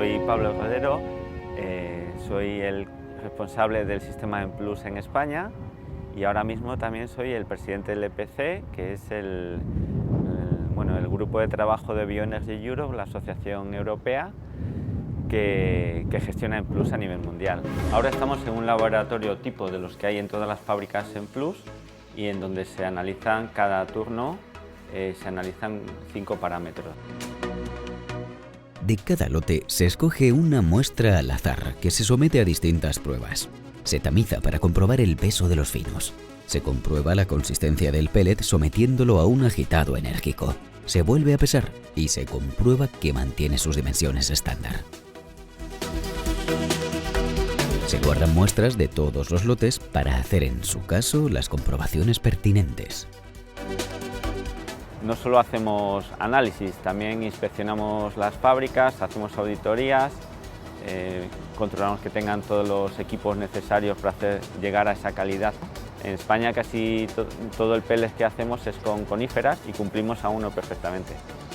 soy Pablo Rodero, soy el responsable del sistema EnPlus en España y ahora mismo también soy el presidente del EPC, que es el grupo de trabajo de Bioenergy Europe, la asociación europea que gestiona EnPlus a nivel mundial. Ahora estamos en un laboratorio tipo de los que hay en todas las fábricas EnPlus y en donde se analizan cada turno, se analizan 5 parámetros. De cada lote se escoge una muestra al azar que se somete a distintas pruebas. Se tamiza para comprobar el peso de los finos. Se comprueba la consistencia del pellet sometiéndolo a un agitado enérgico. Se vuelve a pesar y se comprueba que mantiene sus dimensiones estándar. Se guardan muestras de todos los lotes para hacer en su caso las comprobaciones pertinentes. No solo hacemos análisis, también inspeccionamos las fábricas, hacemos auditorías, controlamos que tengan todos los equipos necesarios para hacer llegar a esa calidad. En España casi todo el pellet que hacemos es con coníferas y cumplimos a uno perfectamente.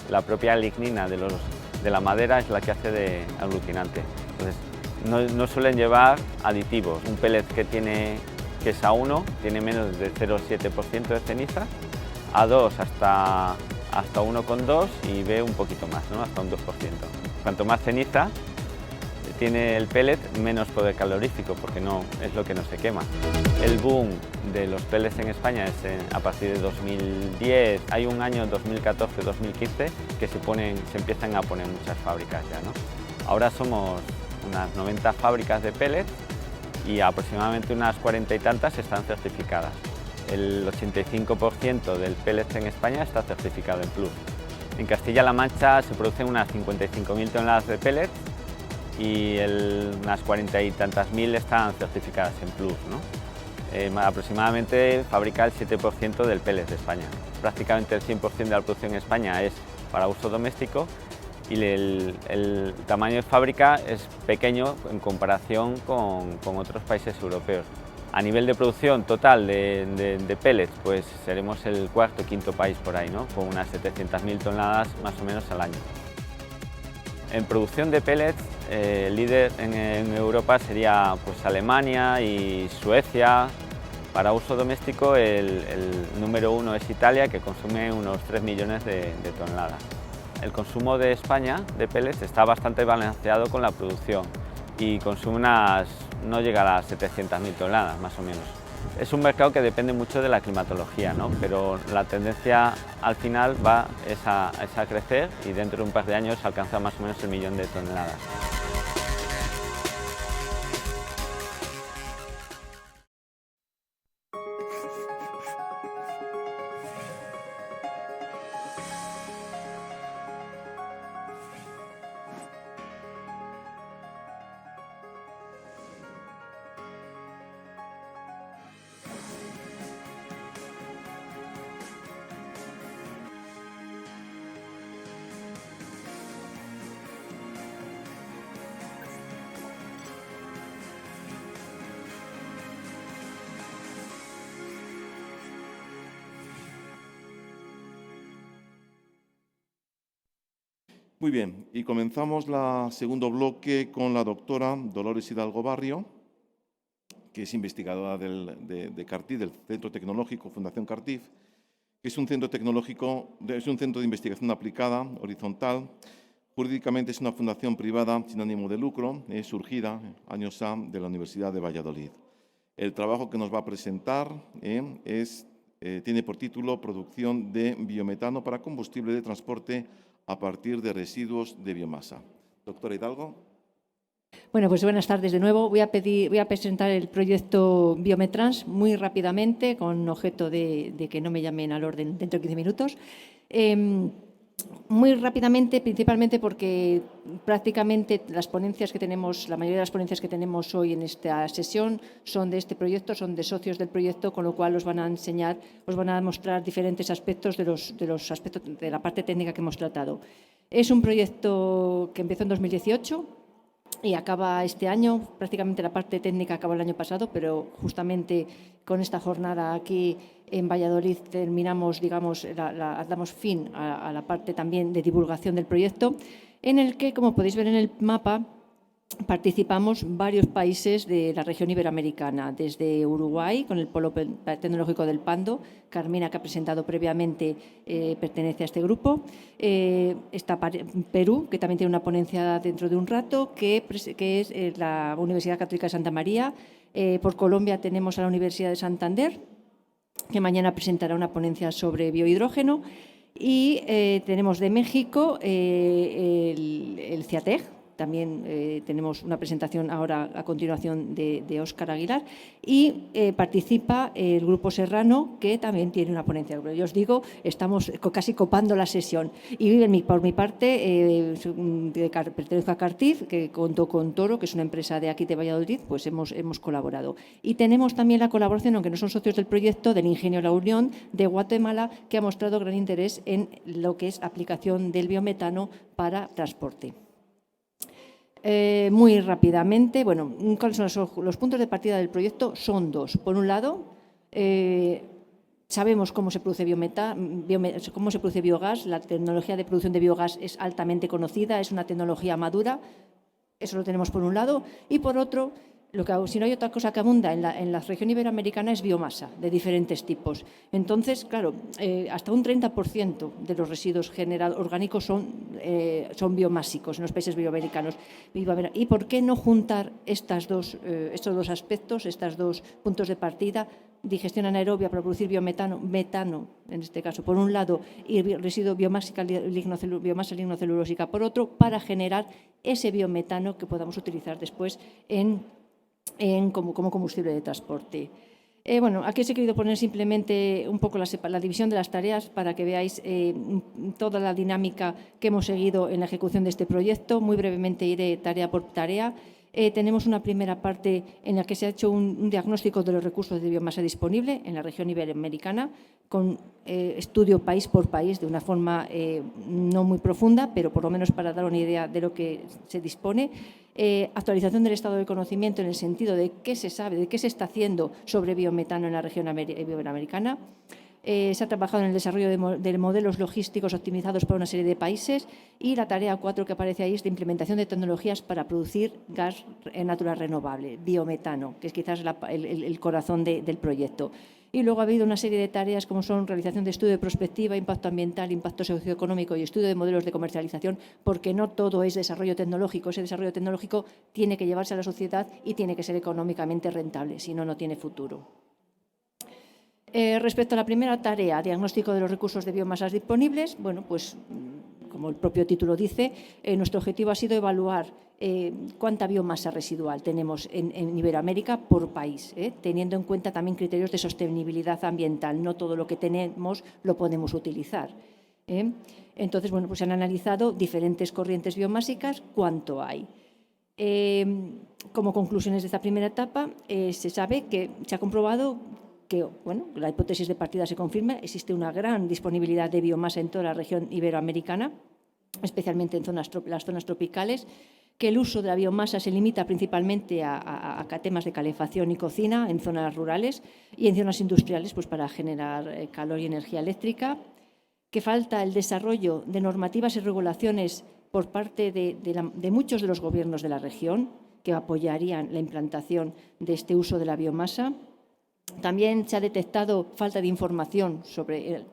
La propia lignina de la madera es la que hace de aglutinante. Entonces, no suelen llevar aditivos. Un pellet que es A1 tiene menos de 0,7% de ceniza, A2 hasta 1,2 y B un poquito más, ¿no? Hasta un 2%. Cuanto más ceniza tiene el pellet, menos poder calorífico, porque no es lo que no se quema. El boom de los pellets en España es a partir de 2010, hay un año 2014-2015 que se empiezan a poner muchas fábricas ya, ¿no? Ahora somos unas 90 fábricas de pellets y aproximadamente unas 40 y tantas están certificadas. El 85% del pellet en España está certificado EnPlus. En Castilla-La Mancha se producen unas 55.000 toneladas de pellets y unas 40 y tantas mil están certificadas EnPlus, ¿no? Aproximadamente fabrica el 7% del pellet de España. Prácticamente el 100% de la producción en España es para uso doméstico y el tamaño de fábrica es pequeño en comparación con otros países europeos. A nivel de producción total de pellets, pues seremos el cuarto o quinto país por ahí, ¿no? Con unas 700.000 toneladas más o menos al año. En producción de pellets, el líder en Europa sería pues, Alemania y Suecia. Para uso doméstico, el número 1 es Italia, que consume unos 3 millones de toneladas. El consumo de España de pellets está bastante balanceado con la producción y consume no llega a las 700.000 toneladas, más o menos. Es un mercado que depende mucho de la climatología, ¿no? Pero la tendencia al final es a crecer y dentro de un par de años alcanza más o menos el 1.000.000 de toneladas. Muy bien, y comenzamos el segundo bloque con la doctora Dolores Hidalgo Barrio, que es investigadora de CARTIF, del Centro Tecnológico Fundación CARTIF, que es un centro tecnológico, es un centro de investigación aplicada, horizontal. Jurídicamente es una fundación privada sin ánimo de lucro, surgida años A de la Universidad de Valladolid. El trabajo que nos va a presentar tiene por título Producción de biometano para combustible de transporte a partir de residuos de biomasa. Doctora Hidalgo. Bueno, pues buenas tardes de nuevo. Voy a presentar el proyecto Biometrans muy rápidamente, con objeto de que no me llamen al orden dentro de 15 minutos. Muy rápidamente, principalmente porque prácticamente las ponencias que tenemos, la mayoría de las ponencias que tenemos hoy en esta sesión son de este proyecto, son de socios del proyecto, con lo cual os van a enseñar, os van a mostrar diferentes aspectos de los aspectos de la parte técnica que hemos tratado. Es un proyecto que empezó en 2018 y acaba este año. Prácticamente la parte técnica acabó el año pasado, pero justamente con esta jornada aquí en Valladolid terminamos, digamos, damos fin a la parte también de divulgación del proyecto. en el que, como podéis ver en el mapa, participamos varios países de la región iberoamericana, desde Uruguay, con el Polo Tecnológico del Pando. Carmina, que ha presentado previamente, pertenece a este grupo. Está Perú, que también tiene una ponencia dentro de un rato, que es la Universidad Católica de Santa María. Por Colombia tenemos a la Universidad de Santander, que mañana presentará una ponencia sobre biohidrógeno. Y tenemos de México el CIATEG. También tenemos una presentación ahora a continuación de Óscar Aguilar, y participa el Grupo Serrano, que también tiene una ponencia. Yo os digo, estamos casi copando la sesión. Y por mi parte, pertenezco a Cartiz, que contó con Toro, que es una empresa de aquí de Valladolid, pues hemos colaborado. Y tenemos también la colaboración, aunque no son socios del proyecto, del Ingenio La Unión de Guatemala, que ha mostrado gran interés en lo que es aplicación del biometano para transporte. Muy rápidamente, bueno, ¿cuáles son los puntos de partida del proyecto? Son dos. Por un lado, sabemos cómo se produce biogás. La tecnología de producción de biogás es altamente conocida, es una tecnología madura. Eso lo tenemos por un lado. Y por otro, si no hay otra cosa que abunda en la región iberoamericana es biomasa de diferentes tipos. Entonces, claro, hasta un 30% de los residuos orgánicos son biomásicos en los países iberoamericanos. ¿Y por qué no juntar estos dos aspectos, estos dos puntos de partida? Digestión anaerobia para producir metano, en este caso, por un lado, y residuo biomasa lignocelulósica, por otro, para generar ese biometano que podamos utilizar después como combustible de transporte. Bueno, aquí os he querido poner simplemente un poco la división de las tareas para que veáis toda la dinámica que hemos seguido en la ejecución de este proyecto. Muy brevemente iré tarea por tarea. Tenemos una primera parte en la que se ha hecho un diagnóstico de los recursos de biomasa disponible en la región iberoamericana, con estudio país por país de una forma no muy profunda, pero por lo menos para dar una idea de lo que se dispone. Actualización del estado de conocimiento en el sentido de qué se sabe, de qué se está haciendo sobre biometano en la región iberoamericana. Se ha trabajado en el desarrollo de modelos logísticos optimizados para una serie de países, y la tarea 4 que aparece ahí es de implementación de tecnologías para producir gas natural renovable, biometano, que es quizás el corazón del proyecto. Y luego ha habido una serie de tareas como son realización de estudio de prospectiva, impacto ambiental, impacto socioeconómico y estudio de modelos de comercialización, porque no todo es desarrollo tecnológico. Ese desarrollo tecnológico tiene que llevarse a la sociedad y tiene que ser económicamente rentable, si no, no tiene futuro. Respecto a la primera tarea, diagnóstico de los recursos de biomasas disponibles, bueno, pues como el propio título dice, nuestro objetivo ha sido evaluar cuánta biomasa residual tenemos en Iberoamérica por país, teniendo en cuenta también criterios de sostenibilidad ambiental. No todo lo que tenemos lo podemos utilizar. Entonces, bueno, pues se han analizado diferentes corrientes biomásicas, cuánto hay. Como conclusiones de esta primera etapa, se sabe que se ha comprobado que, bueno, la hipótesis de partida se confirma, existe una gran disponibilidad de biomasa en toda la región iberoamericana, especialmente en las zonas tropicales, que el uso de la biomasa se limita principalmente a temas de calefacción y cocina en zonas rurales y en zonas industriales, pues para generar calor y energía eléctrica, que falta el desarrollo de normativas y regulaciones por parte de muchos de los gobiernos de la región que apoyarían la implantación de este uso de la biomasa. También se ha detectado falta de información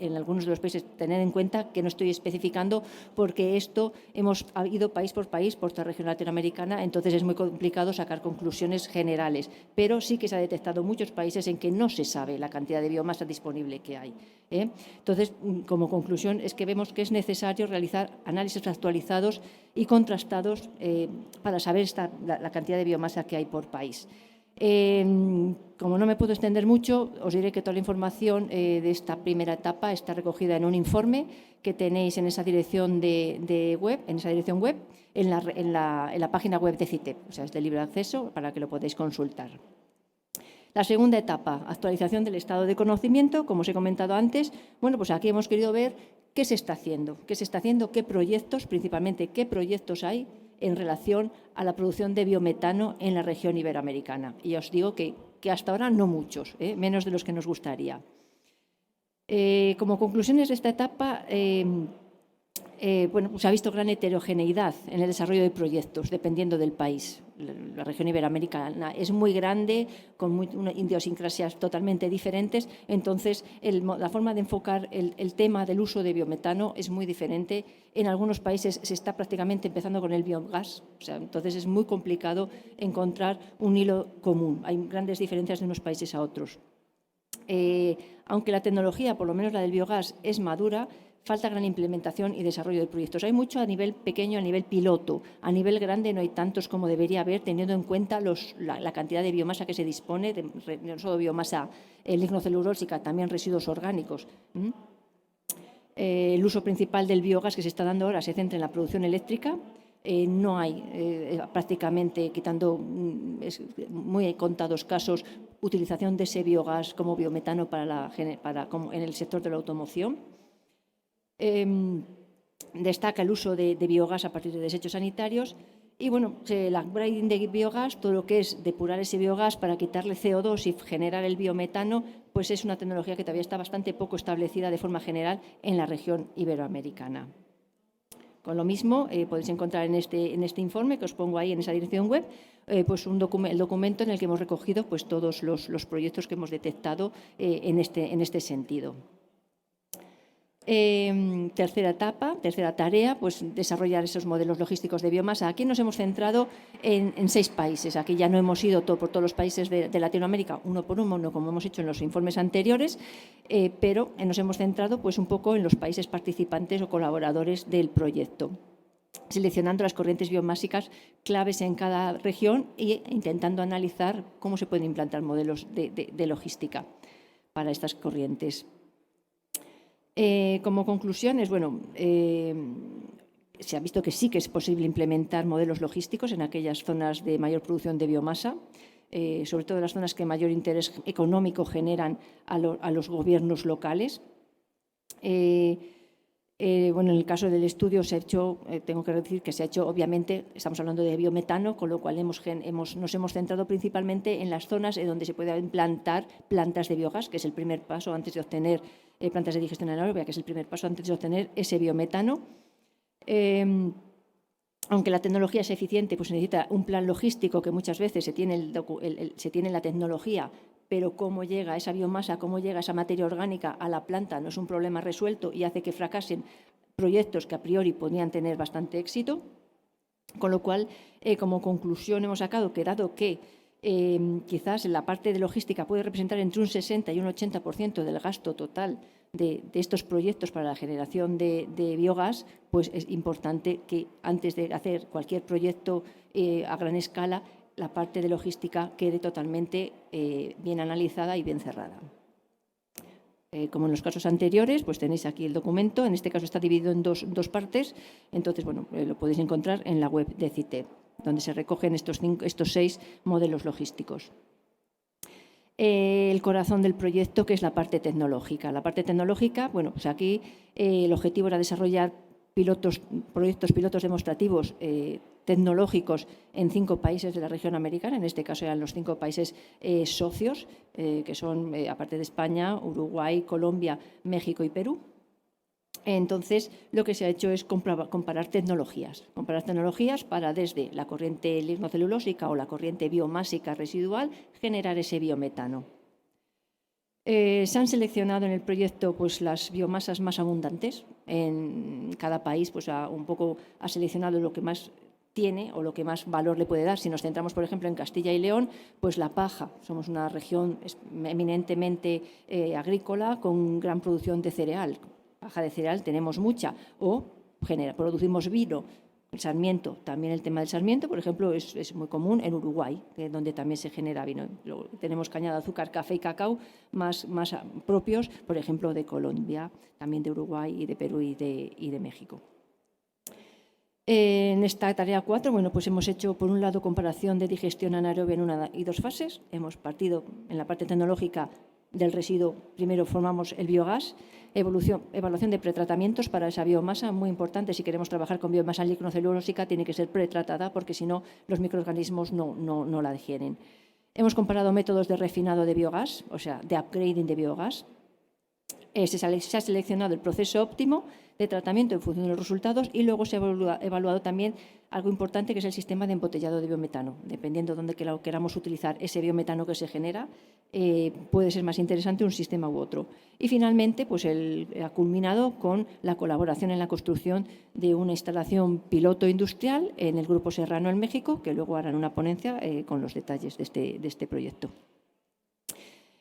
en algunos de los países. Tener en cuenta que no estoy especificando porque esto hemos ido país por país por toda la región latinoamericana, entonces es muy complicado sacar conclusiones generales. Pero sí que se ha detectado muchos países en que no se sabe la cantidad de biomasa disponible que hay. Entonces, como conclusión, es que vemos que es necesario realizar análisis actualizados y contrastados para saber la cantidad de biomasa que hay por país. Como no me puedo extender mucho, os diré que toda la información de esta primera etapa está recogida en un informe que tenéis en esa dirección web, en la página web de CITEP, o sea, es de libre acceso para que lo podáis consultar. La segunda etapa, actualización del estado de conocimiento, como os he comentado antes. Bueno, pues aquí hemos querido ver qué se está haciendo, qué proyectos, principalmente qué proyectos hay en relación a la producción de biometano en la región iberoamericana. Y os digo que hasta ahora no muchos, menos de los que nos gustaría. Como conclusiones de esta etapa, bueno, se ha visto gran heterogeneidad en el desarrollo de proyectos, dependiendo del país. La región iberoamericana es muy grande, con idiosincrasias totalmente diferentes, entonces la forma de enfocar el tema del uso de biometano es muy diferente. En algunos países se está prácticamente empezando con el biogás, o sea, entonces es muy complicado encontrar un hilo común. Hay grandes diferencias de unos países a otros. Aunque la tecnología, por lo menos la del biogás, es madura, falta gran implementación y desarrollo de proyectos. Hay mucho a nivel pequeño, a nivel piloto. A nivel grande no hay tantos como debería haber, teniendo en cuenta la cantidad de biomasa que se dispone, no solo biomasa lignocelulósica, también residuos orgánicos. El uso principal del biogás que se está dando ahora se centra en la producción eléctrica. No hay prácticamente, quitando muy contados casos, utilización de ese biogás como biometano como en el sector de la automoción. Destaca el uso de biogás a partir de desechos sanitarios y, bueno, el upgrading de biogás, todo lo que es depurar ese biogás para quitarle CO2 y generar el biometano, pues es una tecnología que todavía está bastante poco establecida de forma general en la región iberoamericana. Con lo mismo, podéis encontrar en este informe que os pongo ahí en esa dirección web, pues el documento en el que hemos recogido pues, todos los proyectos que hemos detectado en este sentido. Tercera tarea, pues desarrollar esos modelos logísticos de biomasa. Aquí nos hemos centrado en 6 países. Aquí ya no hemos ido por todos los países de Latinoamérica, uno por uno, como hemos hecho en los informes anteriores, pero nos hemos centrado pues, un poco en los países participantes o colaboradores del proyecto, seleccionando las corrientes biomásicas claves en cada región e intentando analizar cómo se pueden implantar modelos de logística para estas corrientes. Como conclusiones, bueno, se ha visto que sí que es posible implementar modelos logísticos en aquellas zonas de mayor producción de biomasa, sobre todo en las zonas que mayor interés económico generan a los gobiernos locales. Bueno, en el caso del estudio se ha hecho, tengo que decir que se ha hecho, obviamente, estamos hablando de biometano, con lo cual nos hemos centrado principalmente en las zonas donde se puede implantar plantas de biogás, que es el primer paso antes de obtener plantas de digestión anaerobia, que es el primer paso antes de obtener ese biometano. Aunque la tecnología es eficiente, pues necesita un plan logístico que muchas veces se tiene la tecnología, pero cómo llega esa biomasa, cómo llega esa materia orgánica a la planta no es un problema resuelto y hace que fracasen proyectos que a priori podrían tener bastante éxito. Con lo cual, como conclusión hemos sacado que dado que quizás la parte de logística puede representar entre un 60 y un 80% del gasto total de estos proyectos para la generación de biogás, pues es importante que antes de hacer cualquier proyecto a gran escala, la parte de logística quede totalmente bien analizada y bien cerrada. Como en los casos anteriores, pues tenéis aquí el documento. En este caso está dividido en dos partes. Entonces, bueno, lo podéis encontrar en la web de CITEB, donde se recogen estos 6 modelos logísticos. El corazón del proyecto, que es la parte tecnológica. La parte tecnológica, bueno, pues aquí el objetivo era desarrollar proyectos pilotos demostrativos tecnológicos en 5 países de la región americana. En este caso eran los 5 países socios, que son, aparte de España, Uruguay, Colombia, México y Perú. Entonces, lo que se ha hecho es comparar tecnologías para desde la corriente lignocelulósica o la corriente biomásica residual generar ese biometano. Se han seleccionado en el proyecto pues, las biomasas más abundantes. En cada país pues, ha seleccionado lo que más tiene o lo que más valor le puede dar. Si nos centramos, por ejemplo, en Castilla y León, pues la paja. Somos una región eminentemente agrícola con gran producción de cereal. Paja de cereal tenemos mucha. O producimos vino. El sarmiento, también el tema del sarmiento, por ejemplo, es muy común en Uruguay, donde también se genera vino. Tenemos caña de azúcar, café y cacao más propios, por ejemplo, de Colombia, también de Uruguay y de Perú y de México. En esta tarea 4, bueno, pues hemos hecho, por un lado, comparación de digestión anaerobia en 1 y 2 fases. Hemos partido en la parte tecnológica del residuo. Primero formamos el biogás, evaluación de pretratamientos para esa biomasa, muy importante. Si queremos trabajar con biomasa lignocelulósica, tiene que ser pretratada porque si no, los microorganismos no la digieren. Hemos comparado métodos de refinado de biogás, o sea, de upgrading de biogás. Se ha seleccionado el proceso óptimo de tratamiento en función de los resultados y luego se ha evaluado también algo importante, que es el sistema de embotellado de biometano. Dependiendo de dónde queramos utilizar ese biometano que se genera, puede ser más interesante un sistema u otro. Y finalmente, pues ha culminado con la colaboración en la construcción de una instalación piloto industrial en el Grupo Serrano en México, que luego harán una ponencia con los detalles de este proyecto.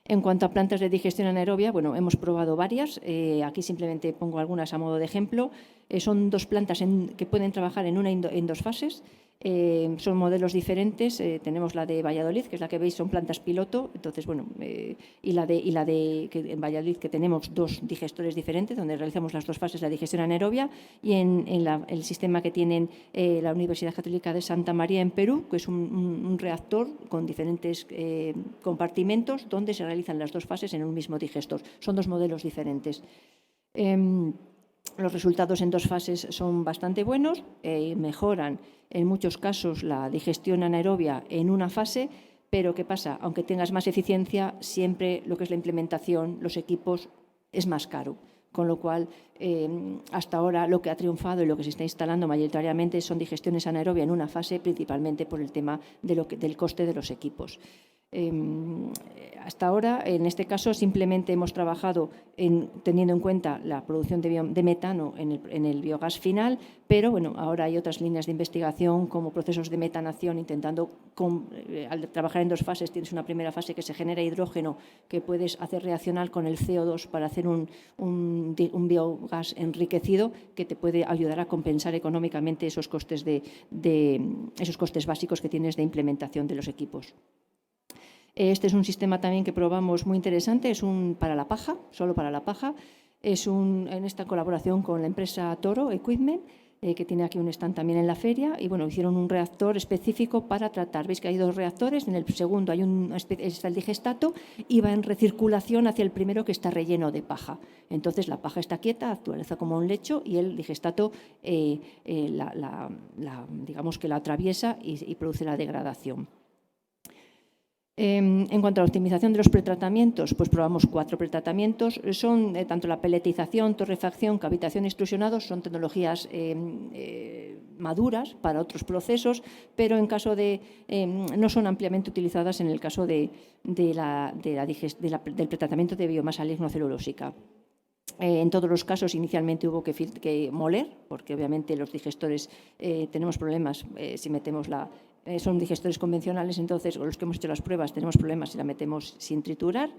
En cuanto a plantas de digestión anaerobia, bueno, hemos probado varias. Aquí simplemente pongo algunas a modo de ejemplo. Son 2 plantas que pueden trabajar en 2 fases. Son modelos diferentes. Tenemos la de Valladolid, que es la que veis, son plantas piloto. Entonces, bueno, y la de que en Valladolid, que tenemos 2 digestores diferentes, donde realizamos las 2 fases de la digestión anaerobia. Y en el sistema que tienen la Universidad Católica de Santa María en Perú, que es un reactor con diferentes compartimentos, donde se realizan las 2 fases en un mismo digestor. Son 2 modelos diferentes. Los resultados en 2 fases son bastante buenos, mejoran en muchos casos la digestión anaerobia en una fase, pero ¿qué pasa? Aunque tengas más eficiencia, siempre lo que es la implementación, los equipos, es más caro. Con lo cual, hasta ahora lo que ha triunfado y lo que se está instalando mayoritariamente son digestiones anaerobia en una fase, principalmente por el tema del coste de los equipos. Hasta ahora, en este caso, simplemente hemos trabajado teniendo en cuenta la producción de metano en el biogás final, pero bueno, ahora hay otras líneas de investigación como procesos de metanación, intentando, al trabajar en 2 fases, tienes una primera fase que se genera hidrógeno que puedes hacer reaccionar con el CO2 para hacer un biogás enriquecido que te puede ayudar a compensar económicamente esos costes esos costes básicos que tienes de implementación de los equipos. Este es un sistema también que probamos muy interesante, es para la paja, solo para la paja. Es en esta colaboración con la empresa Toro Equipment, que tiene aquí un stand también en la feria, y bueno, hicieron un reactor específico para tratar. Veis que hay 2 reactores, en el segundo está el digestato y va en recirculación hacia el primero, que está relleno de paja. Entonces la paja está quieta, actúa como un lecho, y el digestato digamos que la atraviesa y produce la degradación. En cuanto a la optimización de los pretratamientos, pues probamos 4 pretratamientos. Son tanto la peletización, torrefacción, cavitación y extrusionados, son tecnologías maduras para otros procesos, pero en caso no son ampliamente utilizadas en el caso del pretratamiento de biomasa lignocelulósica. En todos los casos, inicialmente hubo que moler, porque obviamente los digestores tenemos problemas si metemos son digestores convencionales, entonces, o los que hemos hecho las pruebas, tenemos problemas si la metemos sin triturar.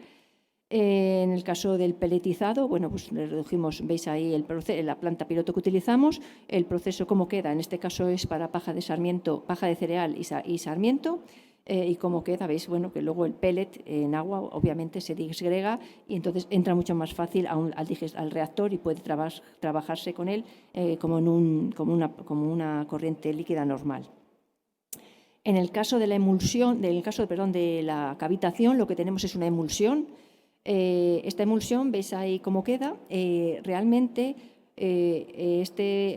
En el caso del peletizado, bueno, pues le redujimos, veis ahí la planta piloto que utilizamos, el proceso cómo queda, en este caso es para paja de sarmiento, paja de cereal y sarmiento, y cómo queda, veis, bueno, que luego el pellet en agua obviamente se disgrega y entonces entra mucho más fácil al reactor y puede trabajarse con él como una corriente líquida normal. En el caso de la emulsión, de la cavitación, lo que tenemos es una emulsión. Esta emulsión, veis ahí cómo queda. Realmente,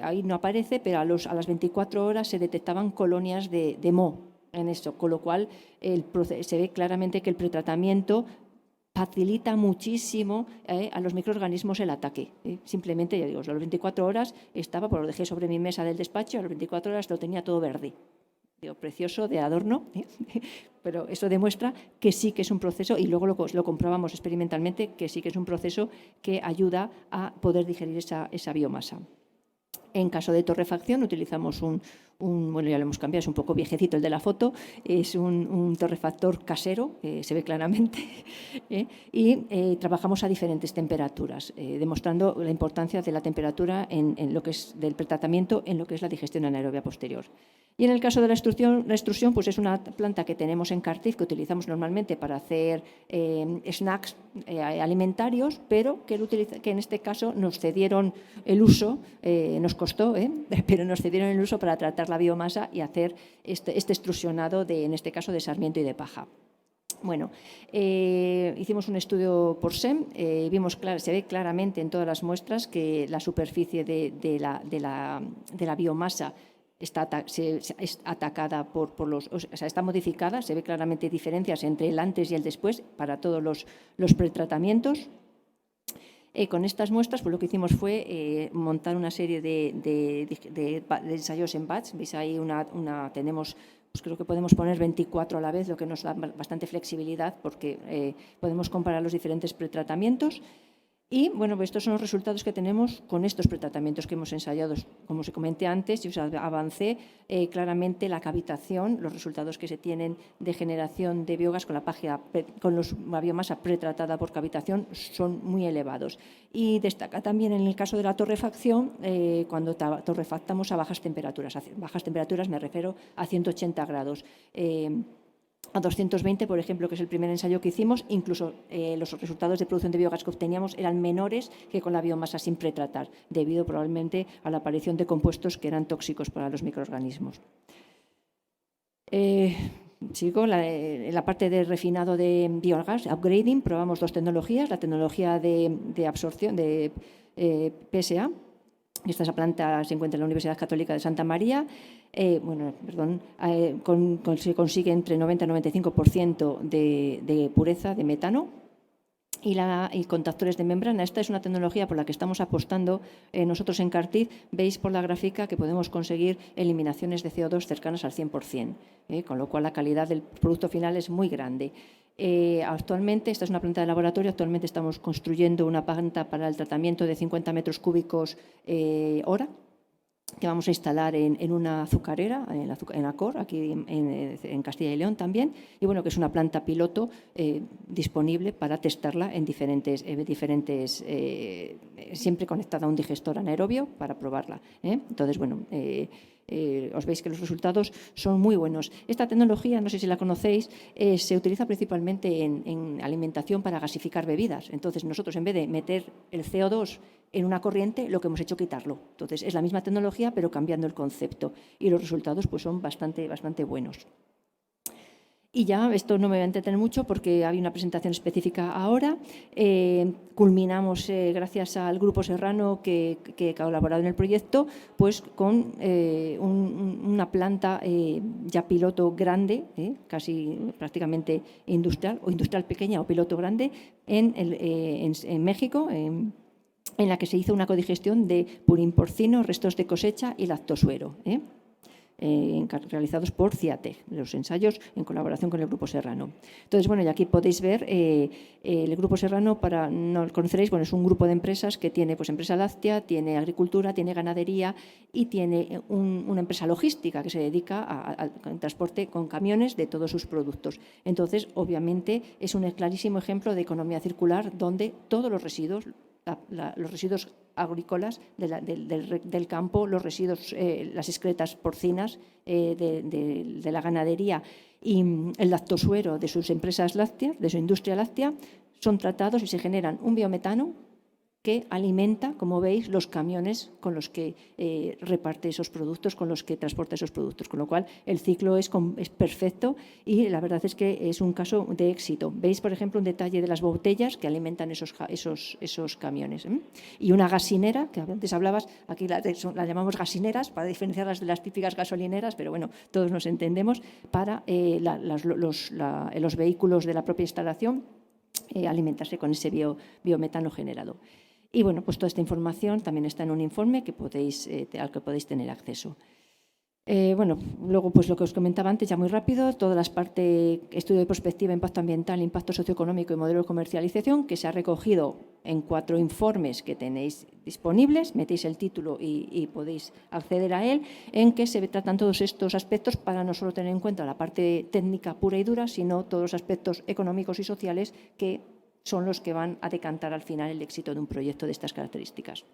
ahí no aparece, pero a las 24 horas se detectaban colonias de moho en eso, con lo cual se ve claramente que el pretratamiento facilita muchísimo a los microorganismos el ataque. Simplemente, ya digo, a las 24 horas estaba, pues lo dejé sobre mi mesa del despacho, a las 24 horas lo tenía todo verde. Digo, precioso, de adorno, pero eso demuestra que sí que es un proceso, y luego lo comprobamos experimentalmente, que sí que es un proceso que ayuda a poder digerir esa biomasa. En caso de torrefacción utilizamos bueno, ya lo hemos cambiado, es un poco viejecito el de la foto, es un torrefactor casero, se ve claramente, y trabajamos a diferentes temperaturas, demostrando la importancia de la temperatura en lo que es del pretratamiento en lo que es la digestión anaerobia posterior. Y en el caso de la extrusión, pues es una planta que tenemos en Cartif, que utilizamos normalmente para hacer snacks alimentarios, pero que en este caso nos cedieron el uso, nos costó, pero nos cedieron el uso para tratar la biomasa y hacer este extrusionado, en este caso de sarmiento y de paja. Bueno, hicimos un estudio por SEM, se ve claramente en todas las muestras que la superficie de la biomasa está atacada está modificada, se ve claramente diferencias entre el antes y el después para todos los pretratamientos. Con estas muestras, pues lo que hicimos fue montar una serie de ensayos en batch. Veis ahí tenemos, pues creo que podemos poner 24 a la vez, lo que nos da bastante flexibilidad porque podemos comparar los diferentes pretratamientos. Y bueno, pues estos son los resultados que tenemos con estos pretratamientos que hemos ensayado. Como os comenté antes, y os avancé claramente la cavitación, los resultados que se tienen de generación de biogás con la biomasa pretratada por cavitación son muy elevados. Y destaca también en el caso de la torrefacción, cuando torrefactamos a bajas temperaturas. A bajas temperaturas me refiero a 180 grados. A 220, por ejemplo, que es el primer ensayo que hicimos, incluso los resultados de producción de biogás que obteníamos eran menores que con la biomasa sin pretratar, debido probablemente a la aparición de compuestos que eran tóxicos para los microorganismos. Sigo en la parte de refinado de biogás, upgrading, probamos dos tecnologías, la tecnología de absorción de PSA. Esta planta se encuentra en la Universidad Católica de Santa María. Se consigue entre 90 y 95% de pureza de metano y contactores de membrana. Esta es una tecnología por la que estamos apostando nosotros en Cartiz. Veis por la gráfica que podemos conseguir eliminaciones de CO2 cercanas al 100%, con lo cual la calidad del producto final es muy grande. Actualmente, esta es una planta de laboratorio, actualmente estamos construyendo una planta para el tratamiento de 50 metros cúbicos hora, que vamos a instalar en una azucarera, en Acor, aquí en Castilla y León también, y bueno, que es una planta piloto disponible para testarla en diferentes siempre conectada a un digestor anaerobio para probarla. Entonces, bueno, os veis que los resultados son muy buenos. Esta tecnología, no sé si la conocéis, se utiliza principalmente en alimentación para gasificar bebidas. Entonces, nosotros en vez de meter el CO2 en una corriente, lo que hemos hecho es quitarlo. Entonces, es la misma tecnología, pero cambiando el concepto. Y los resultados pues, son bastante buenos. Y ya, esto no me voy a entretener mucho porque hay una presentación específica ahora. Culminamos, gracias al Grupo Serrano que ha colaborado en el proyecto, pues con una planta ya piloto grande, casi prácticamente industrial, o industrial pequeña o piloto grande, en México, en la que se hizo una codigestión de purín porcino, restos de cosecha y lactosuero, realizados por CIATEC, los ensayos en colaboración con el Grupo Serrano. Entonces, bueno, y aquí podéis ver el Grupo Serrano, para no lo conoceréis, bueno, es un grupo de empresas que tiene pues empresa láctea, tiene agricultura, tiene ganadería y tiene una empresa logística que se dedica al transporte con camiones de todos sus productos. Entonces, obviamente, es un clarísimo ejemplo de economía circular donde todos los residuos agrícolas del campo, los residuos, las excretas porcinas de la ganadería y el lactosuero de sus empresas lácteas, de su industria láctea, son tratados y se generan un biometano que alimenta, como veis, los camiones con los que reparte esos productos, con los que transporta esos productos. Con lo cual, el ciclo es perfecto y la verdad es que es un caso de éxito. Veis, por ejemplo, un detalle de las botellas que alimentan esos camiones. Y una gasinera, que antes hablabas, aquí la llamamos gasineras para diferenciarlas de las típicas gasolineras, pero bueno, todos nos entendemos, para los vehículos de la propia instalación alimentarse con ese biometano generado. Y bueno, pues toda esta información también está en un informe al que podéis tener acceso. Bueno, luego pues lo que os comentaba antes, ya muy rápido, todas las partes, estudio de prospectiva, impacto ambiental, impacto socioeconómico y modelo de comercialización, que se ha recogido en 4 informes que tenéis disponibles, metéis el título y podéis acceder a él, en que se tratan todos estos aspectos para no solo tener en cuenta la parte técnica pura y dura, sino todos los aspectos económicos y sociales que son los que van a decantar al final el éxito de un proyecto de estas características.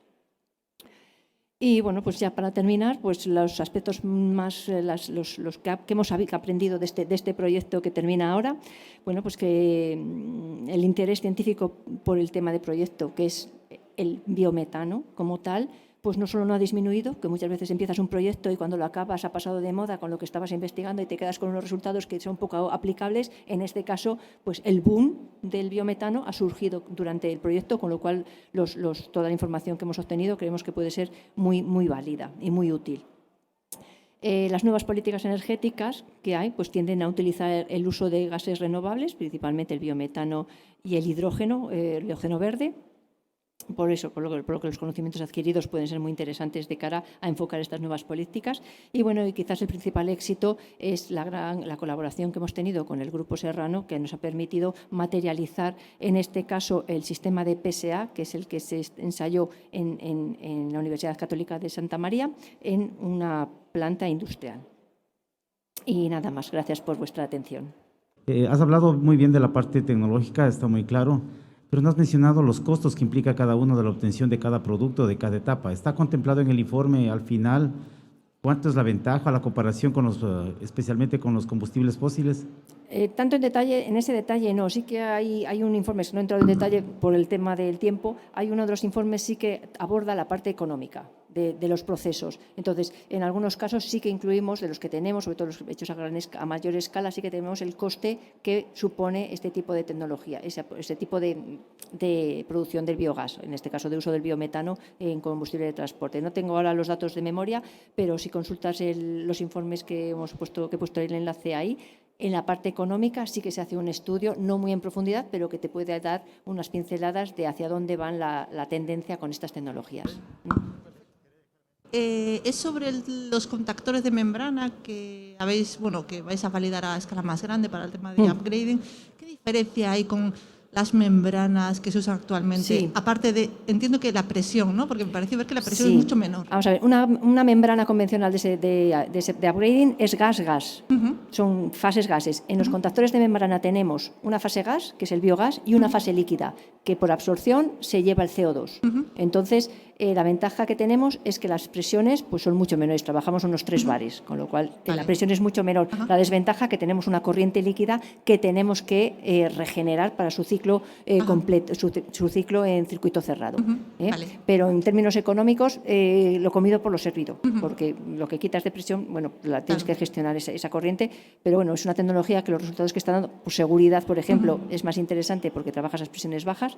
Y bueno, pues ya para terminar, pues los aspectos más, los que hemos aprendido de este proyecto que termina ahora, bueno, pues que el interés científico por el tema de proyecto, que es el biometano como tal, pues no solo no ha disminuido, que muchas veces empiezas un proyecto y cuando lo acabas ha pasado de moda con lo que estabas investigando y te quedas con unos resultados que son poco aplicables. En este caso, pues el boom del biometano ha surgido durante el proyecto, con lo cual toda la información que hemos obtenido creemos que puede ser muy válida y muy útil. Las nuevas políticas energéticas que hay pues tienden a utilizar el uso de gases renovables, principalmente el biometano y el hidrógeno verde. Por eso, por lo que los conocimientos adquiridos pueden ser muy interesantes de cara a enfocar estas nuevas políticas. Y bueno, y quizás el principal éxito es la colaboración que hemos tenido con el Grupo Serrano, que nos ha permitido materializar, en este caso, el sistema de PSA, que es el que se ensayó en la Universidad Católica de Santa María, en una planta industrial. Y nada más, gracias por vuestra atención. Has hablado muy bien de la parte tecnológica, está muy claro, pero no has mencionado los costos que implica cada uno de la obtención de cada producto, de cada etapa. ¿Está contemplado en el informe al final cuánto es la ventaja, la comparación con especialmente con los combustibles fósiles? Tanto en ese detalle no, sí que hay un informe, no he entrado en detalle por el tema del tiempo, hay uno de los informes sí que aborda la parte económica de los procesos. Entonces, en algunos casos sí que incluimos, de los que tenemos, sobre todo los hechos a mayor escala, sí que tenemos el coste que supone este tipo de tecnología, ese tipo de producción del biogás, en este caso de uso del biometano en combustible de transporte. No tengo ahora los datos de memoria, pero si consultas los informes que he puesto el enlace ahí, en la parte económica sí que se hace un estudio, no muy en profundidad, pero que te puede dar unas pinceladas de hacia dónde van la tendencia con estas tecnologías. Es sobre los contactores de membrana que que vais a validar a escala más grande para el tema de upgrading. ¿Qué diferencia hay con las membranas que se usan actualmente? Sí. Aparte de, entiendo que la presión, ¿no? Porque me parece ver que la presión es mucho menor. Vamos a ver, una membrana convencional de upgrading es gas-gas. Son fases gases. En los contactores de membrana tenemos una fase gas, que es el biogás, y una fase líquida, que por absorción se lleva el CO2. Entonces, la ventaja que tenemos es que las presiones pues, son mucho menores. Trabajamos unos 3 bares, con lo cual la presión es mucho menor. La desventaja que tenemos una corriente líquida que tenemos que regenerar para su ciclo completo, su ciclo en circuito cerrado. Pero en términos económicos, lo comido por lo servido, porque lo que quitas de presión, bueno, la tienes que gestionar esa corriente, pero bueno, es una tecnología que los resultados que está dando, por seguridad, por ejemplo, es más interesante porque trabajas a presiones bajas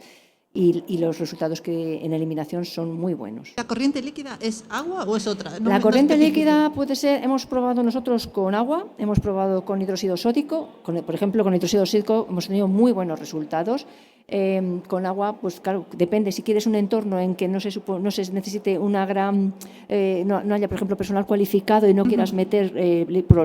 y los resultados que en eliminación son muy buenos. ¿La corriente líquida es agua o es otra? La corriente líquida puede ser, hemos probado nosotros con agua, hemos probado con hidróxido sódico, por ejemplo, con hidróxido sódico hemos tenido muy buenos resultados. Con agua, pues claro, depende. Si quieres un entorno en que no se necesite una gran, no haya, por ejemplo, personal cualificado y no quieras meter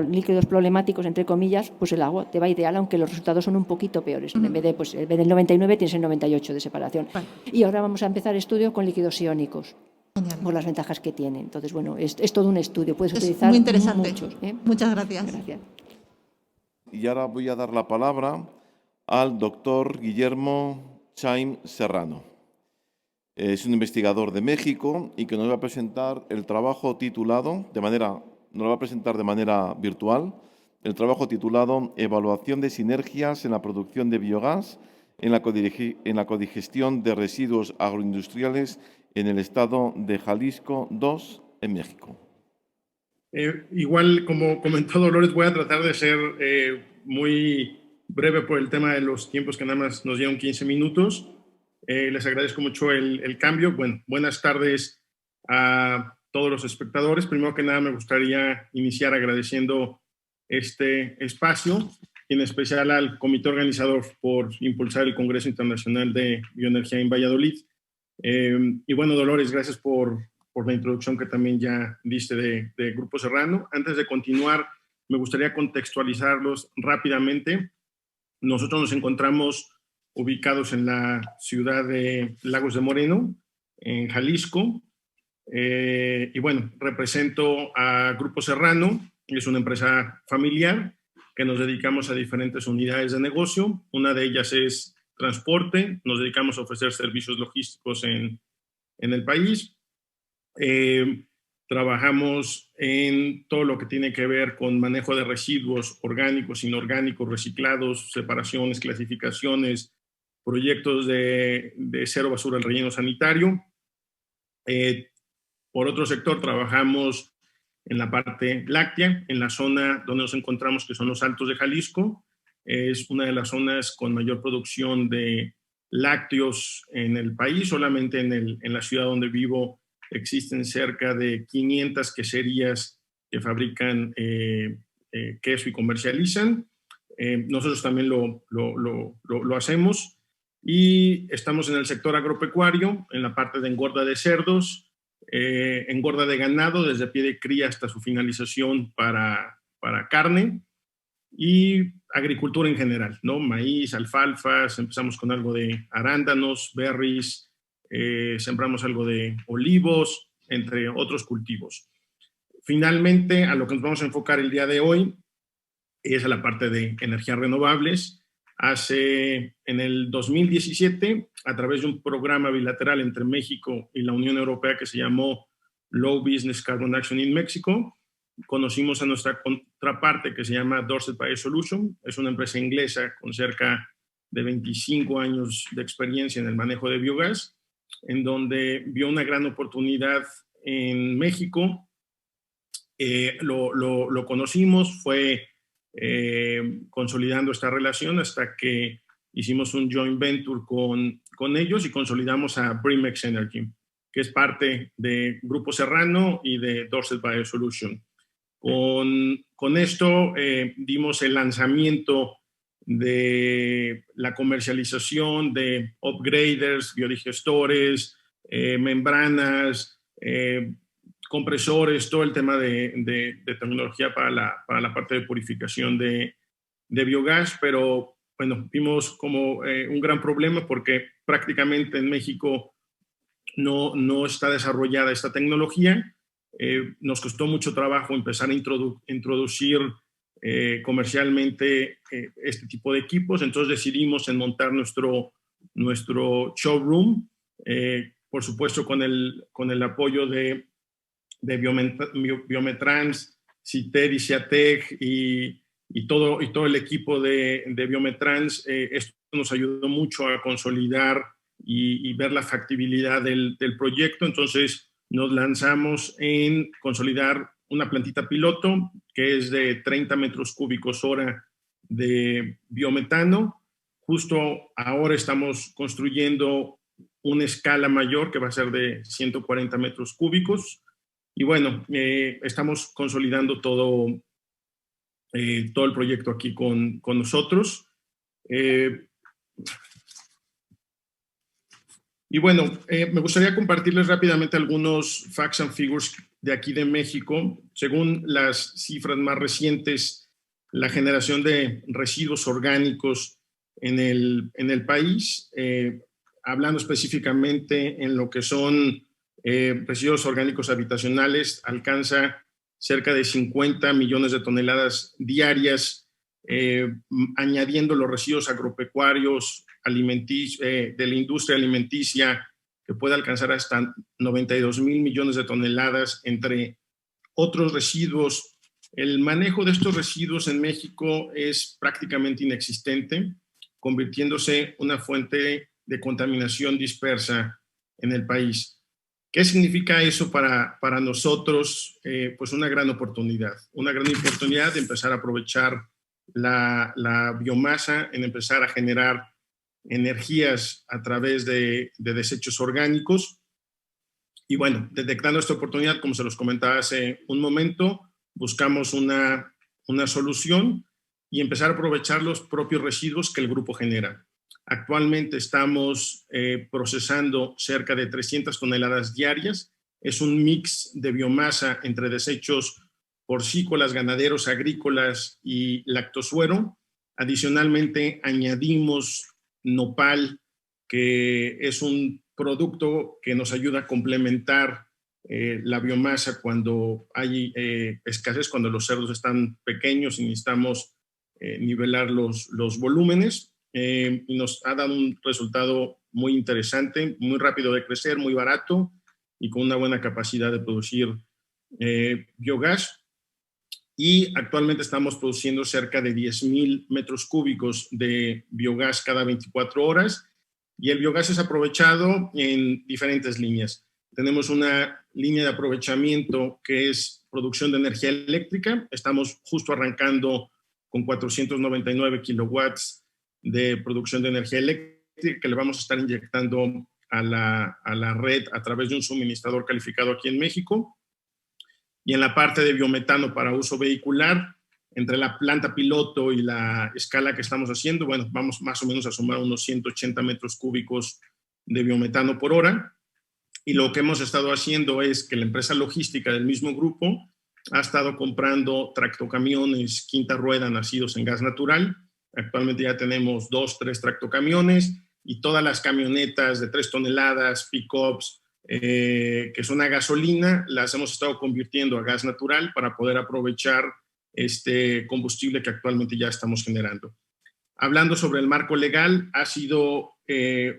líquidos problemáticos, entre comillas, pues el agua te va ideal, aunque los resultados son un poquito peores. En vez del 99 tienes el 98 de separación. Y ahora vamos a empezar estudio con líquidos iónicos. Por las ventajas que tiene. Entonces, bueno, es todo un estudio. Puedes utilizar muy interesante. Muchos. Muchas gracias. Gracias. Y ahora voy a dar la palabra al doctor Guillermo Chaim Serrano. Es un investigador de México y que nos va a presentar el trabajo titulado, nos lo va a presentar de manera virtual, el trabajo titulado Evaluación de sinergias en la producción de biogás en la codigestión de residuos agroindustriales en el estado de Jalisco II, en México. Igual, como comentó Dolores, voy a tratar de ser muy breve por el tema de los tiempos, que nada más nos dieron 15 minutos. Les agradezco mucho el cambio. Bueno, buenas tardes a todos los espectadores. Primero que nada, me gustaría iniciar agradeciendo este espacio, y en especial al comité organizador por impulsar el Congreso Internacional de Bioenergía en Valladolid. Y bueno, Dolores, gracias por la introducción que también ya diste de Grupo Serrano. Antes de continuar, me gustaría contextualizarlos rápidamente. Nosotros nos encontramos ubicados en la ciudad de Lagos de Moreno, en Jalisco. Y bueno, represento a Grupo Serrano, es una empresa familiar que nos dedicamos a diferentes unidades de negocio. Una de ellas es transporte, nos dedicamos a ofrecer servicios logísticos en el país. Trabajamos en todo lo que tiene que ver con manejo de residuos orgánicos, inorgánicos, reciclados, separaciones, clasificaciones, proyectos de cero basura al relleno sanitario. Por otro sector, trabajamos en la parte láctea, en la zona donde nos encontramos, que son los Altos de Jalisco. Es una de las zonas con mayor producción de lácteos en el país. Solamente en la ciudad donde vivo existen cerca de 500 queserías que fabrican queso y comercializan. Nosotros también lo hacemos. Y estamos en el sector agropecuario, en la parte de engorda de cerdos, engorda de ganado, desde pie de cría hasta su finalización para carne, y agricultura en general, ¿no? Maíz, alfalfas, empezamos con algo de arándanos, berries, sembramos algo de olivos, entre otros cultivos. Finalmente, a lo que nos vamos a enfocar el día de hoy es a la parte de energías renovables. En el 2017, a través de un programa bilateral entre México y la Unión Europea que se llamó Low Business Carbon Action in Mexico, conocimos a nuestra contraparte que se llama Dorset Biosolutions. Es una empresa inglesa con cerca de 25 años de experiencia en el manejo de biogás, en donde vio una gran oportunidad en México. Lo conocimos, fue consolidando esta relación hasta que hicimos un joint venture con ellos y consolidamos a Brimex Energy, que es parte de Grupo Serrano y de Dorset Biosolutions. Con esto dimos el lanzamiento de la comercialización de upgraders, biodigestores, membranas, compresores, todo el tema de tecnología para la parte de purificación de biogás, pero bueno, vimos como un gran problema porque prácticamente en México no está desarrollada esta tecnología. Nos costó mucho trabajo empezar a introducir comercialmente este tipo de equipos, entonces decidimos en montar nuestro showroom, por supuesto con el apoyo de Biometrans, CITED y CIATEC y todo el equipo de Biometrans. Esto nos ayudó mucho a consolidar y ver la factibilidad del proyecto. Entonces nos lanzamos en consolidar una plantita piloto que es de 30 metros cúbicos hora de biometano. Justo ahora estamos construyendo una escala mayor que va a ser de 140 metros cúbicos. Y bueno, estamos consolidando todo el proyecto aquí con nosotros. Y bueno, me gustaría compartirles rápidamente algunos facts and figures de aquí de México. Según las cifras más recientes, la generación de residuos orgánicos en el país, hablando específicamente en lo que son residuos orgánicos habitacionales, alcanza cerca de 50 millones de toneladas diarias, añadiendo los residuos agropecuarios, de la industria alimenticia, que puede alcanzar hasta 92 mil millones de toneladas, entre otros residuos. El manejo de estos residuos en México es prácticamente inexistente, convirtiéndose en una fuente de contaminación dispersa en el país. ¿Qué significa eso para nosotros? Pues una gran oportunidad de empezar a aprovechar la biomasa, en empezar a generar energías a través de desechos orgánicos. Y bueno, detectando esta oportunidad, como se los comentaba hace un momento, buscamos una solución y empezar a aprovechar los propios residuos que el grupo genera. Actualmente estamos procesando cerca de 300 toneladas diarias. Es un mix de biomasa entre desechos porcícolas, ganaderos, agrícolas y lactosuero. Adicionalmente, añadimos nopal, que es un producto que nos ayuda a complementar la biomasa cuando hay escasez, cuando los cerdos están pequeños y necesitamos nivelar los volúmenes. Y nos ha dado un resultado muy interesante, muy rápido de crecer, muy barato y con una buena capacidad de producir biogás. Y actualmente estamos produciendo cerca de 10,000 metros cúbicos de biogás cada 24 horas. Y el biogás es aprovechado en diferentes líneas. Tenemos una línea de aprovechamiento que es producción de energía eléctrica. Estamos justo arrancando con 499 kilowatts de producción de energía eléctrica que le vamos a estar inyectando a la red a través de un suministrador calificado aquí en México. Y en la parte de biometano para uso vehicular, entre la planta piloto y la escala que estamos haciendo, bueno, vamos más o menos a sumar unos 180 metros cúbicos de biometano por hora. Y lo que hemos estado haciendo es que la empresa logística del mismo grupo ha estado comprando tractocamiones quinta rueda nacidos en gas natural. Actualmente ya tenemos 2, 3 tractocamiones y todas las camionetas de 3 toneladas, pick-ups, que son a gasolina, las hemos estado convirtiendo a gas natural para poder aprovechar este combustible que actualmente ya estamos generando. Hablando sobre el marco legal, ha sido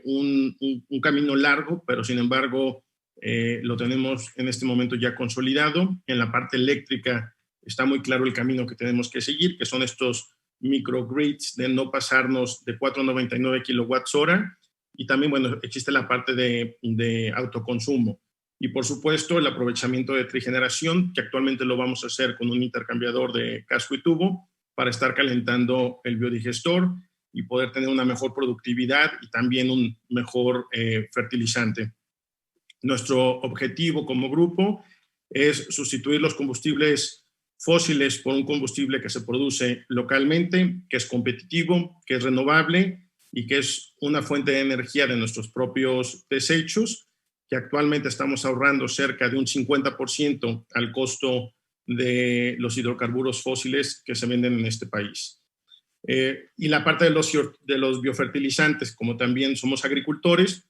un camino largo, pero sin embargo lo tenemos en este momento ya consolidado. En la parte eléctrica está muy claro el camino que tenemos que seguir, que son estos microgrids de no pasarnos de 4,99 kilowatts hora. Y también, bueno, existe la parte de autoconsumo. Y por supuesto, el aprovechamiento de trigeneración, que actualmente lo vamos a hacer con un intercambiador de casco y tubo para estar calentando el biodigestor y poder tener una mejor productividad y también un mejor fertilizante. Nuestro objetivo como grupo es sustituir los combustibles fósiles por un combustible que se produce localmente, que es competitivo, que es renovable y que es una fuente de energía de nuestros propios desechos, que actualmente estamos ahorrando cerca de un 50% al costo de los hidrocarburos fósiles que se venden en este país. Y la parte de los biofertilizantes, como también somos agricultores,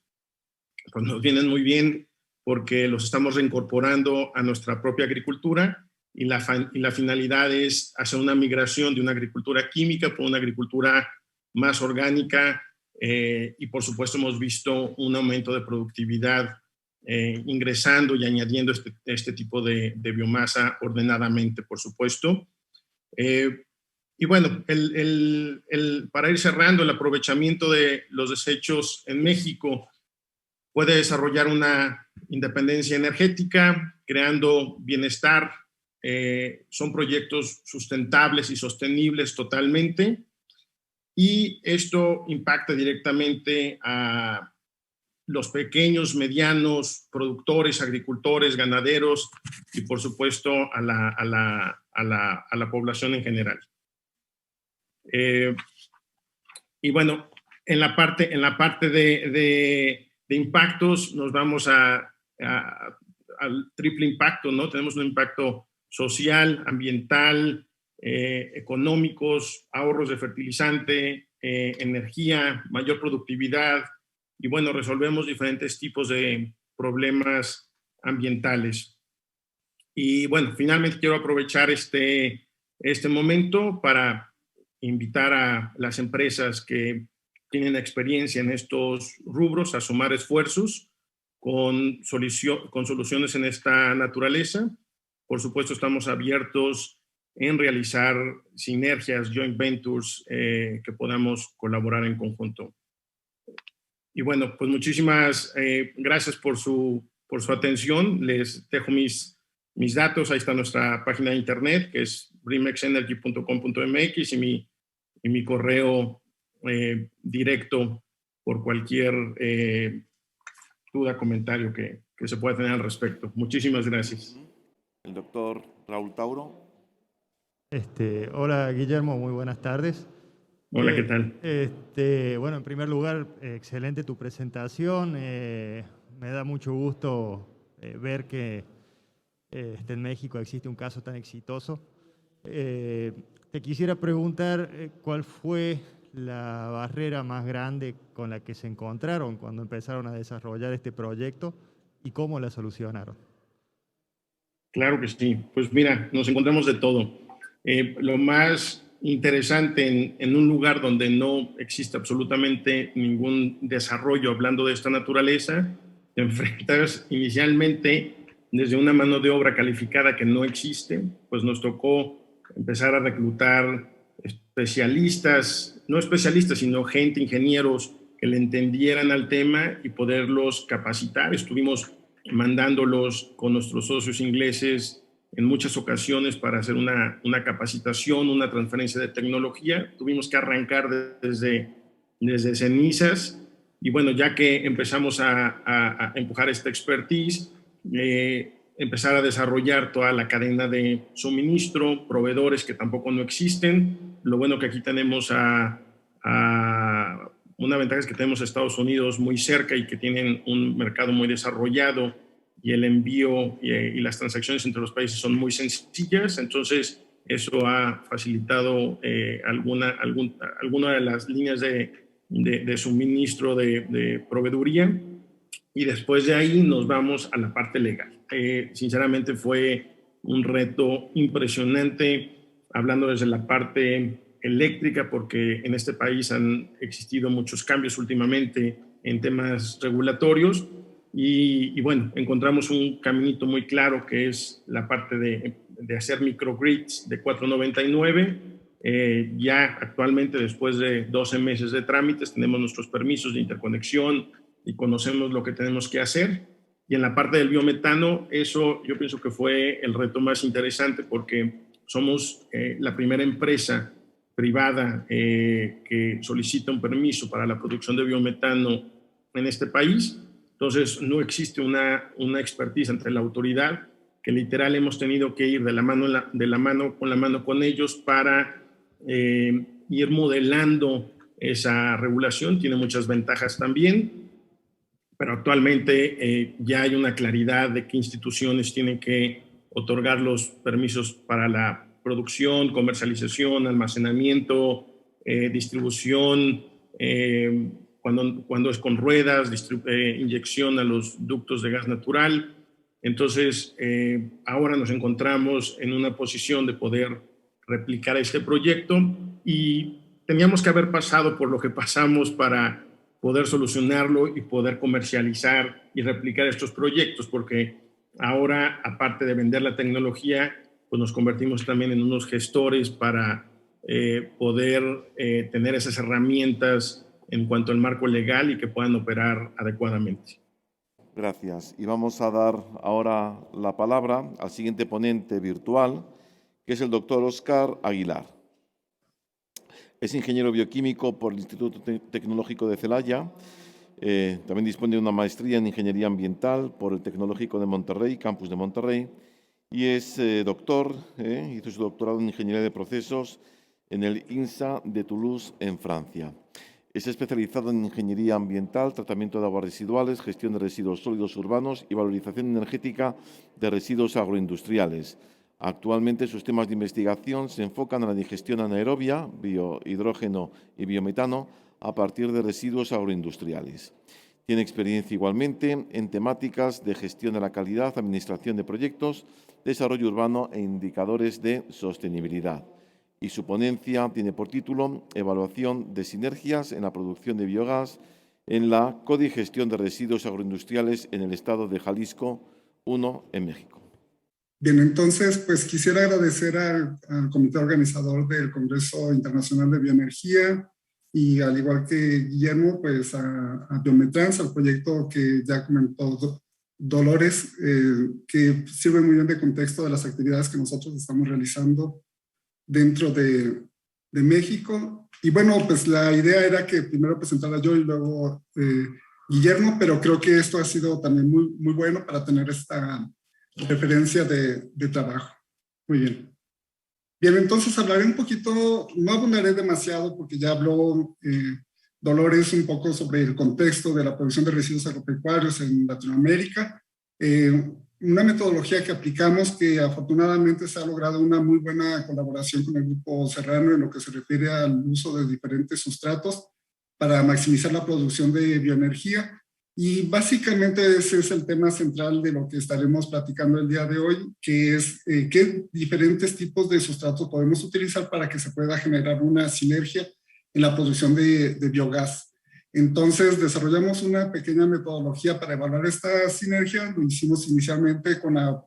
pues nos vienen muy bien porque los estamos reincorporando a nuestra propia agricultura y la finalidad es hacer una migración de una agricultura química por una agricultura más orgánica y por supuesto hemos visto un aumento de productividad ingresando y añadiendo este tipo de biomasa ordenadamente, por supuesto. Y bueno, para ir cerrando, el aprovechamiento de los desechos en México puede desarrollar una independencia energética, creando bienestar. Son proyectos sustentables y sostenibles totalmente. Y esto impacta directamente a los pequeños, medianos productores, agricultores, ganaderos y por supuesto a la población en general. Y bueno, en la parte de impactos nos vamos al triple impacto, ¿no? Tenemos un impacto social, ambiental, económicos, ahorros de fertilizante, energía, mayor productividad y bueno, resolvemos diferentes tipos de problemas ambientales. Y bueno, finalmente quiero aprovechar este momento para invitar a las empresas que tienen experiencia en estos rubros a sumar esfuerzos con soluciones en esta naturaleza. Por supuesto, estamos abiertos en realizar sinergias, joint ventures, que podamos colaborar en conjunto. Y bueno, pues muchísimas gracias por su atención. Les dejo mis datos. Ahí está nuestra página de internet, que es brimexenergy.com.mx y mi correo directo por cualquier duda, comentario que se pueda tener al respecto. Muchísimas gracias. El doctor Raúl Tauro. Hola Guillermo, muy buenas tardes. Hola, ¿qué tal? Bueno, en primer lugar, excelente tu presentación. Me da mucho gusto ver que en México existe un caso tan exitoso. Te quisiera preguntar cuál fue la barrera más grande con la que se encontraron cuando empezaron a desarrollar este proyecto y cómo la solucionaron. Claro que sí. Pues mira, nos encontramos de todo. Lo más interesante en un lugar donde no existe absolutamente ningún desarrollo hablando de esta naturaleza, te enfrentas inicialmente desde una mano de obra calificada que no existe, pues nos tocó empezar a reclutar especialistas, no especialistas, sino gente, ingenieros que le entendieran al tema y poderlos capacitar. Estuvimos mandándolos con nuestros socios ingleses en muchas ocasiones para hacer una capacitación, una transferencia de tecnología. Tuvimos que arrancar desde cenizas y bueno, ya que empezamos a empujar esta expertise, empezar a desarrollar toda la cadena de suministro, proveedores que tampoco no existen. Lo bueno que aquí tenemos una ventaja es que tenemos a Estados Unidos muy cerca y que tienen un mercado muy desarrollado y el envío y las transacciones entre los países son muy sencillas. Entonces, eso ha facilitado alguna de las líneas de suministro de proveeduría. Y después de ahí nos vamos a la parte legal. Sinceramente fue un reto impresionante, hablando desde la parte eléctrica, porque en este país han existido muchos cambios últimamente en temas regulatorios y bueno, encontramos un caminito muy claro que es la parte de hacer microgrids de 499. Ya actualmente, después de 12 meses de trámites, tenemos nuestros permisos de interconexión y conocemos lo que tenemos que hacer. Y en la parte del biometano, eso yo pienso que fue el reto más interesante porque somos la primera empresa privada que solicita un permiso para la producción de biometano en este país. Entonces, no existe una expertise entre la autoridad, que literal hemos tenido que ir de la mano con ellos para ir modelando esa regulación. Tiene muchas ventajas también, pero actualmente ya hay una claridad de qué instituciones tienen que otorgar los permisos para la producción, comercialización, almacenamiento, distribución, cuando es con ruedas, inyección a los ductos de gas natural. Entonces, ahora nos encontramos en una posición de poder replicar este proyecto y teníamos que haber pasado por lo que pasamos para poder solucionarlo y poder comercializar y replicar estos proyectos, porque ahora, aparte de vender la tecnología, pues nos convertimos también en unos gestores para poder tener esas herramientas en cuanto al marco legal y que puedan operar adecuadamente. Gracias. Y vamos a dar ahora la palabra al siguiente ponente virtual, que es el doctor Óscar Aguilar. Es ingeniero bioquímico por el Instituto Tecnológico de Celaya. También dispone de una maestría en Ingeniería Ambiental por el Tecnológico de Monterrey, campus de Monterrey. Y es doctor, hizo su doctorado en Ingeniería de Procesos en el INSA de Toulouse, en Francia. Es especializado en Ingeniería Ambiental, Tratamiento de Aguas Residuales, Gestión de Residuos Sólidos Urbanos y Valorización Energética de Residuos Agroindustriales. Actualmente sus temas de investigación se enfocan en la digestión anaerobia, biohidrógeno y biometano a partir de residuos agroindustriales. Tiene experiencia igualmente en temáticas de gestión de la calidad, administración de proyectos, desarrollo urbano e indicadores de sostenibilidad. Y su ponencia tiene por título Evaluación de sinergias en la producción de biogás en la codigestión de residuos agroindustriales en el estado de Jalisco, 1 en México. Bien, entonces, pues quisiera agradecer al comité organizador del Congreso Internacional de Bioenergía y al igual que Guillermo, pues a Biometrans, al proyecto que ya comentó Dolores, que sirve muy bien de contexto de las actividades que nosotros estamos realizando dentro de México. Y bueno, pues la idea era que primero presentara yo y luego Guillermo, pero creo que esto ha sido también muy bueno para tener esta referencia de trabajo. Muy bien. Bien, entonces hablaré un poquito, no abundaré demasiado porque ya habló Dolores un poco sobre el contexto de la producción de residuos agropecuarios en Latinoamérica. Una metodología que aplicamos que afortunadamente se ha logrado una muy buena colaboración con el Grupo Serrano en lo que se refiere al uso de diferentes sustratos para maximizar la producción de bioenergía. Y básicamente ese es el tema central de lo que estaremos platicando el día de hoy, que es qué diferentes tipos de sustratos podemos utilizar para que se pueda generar una sinergia en la producción de biogás. Entonces desarrollamos una pequeña metodología para evaluar esta sinergia. Lo hicimos inicialmente con la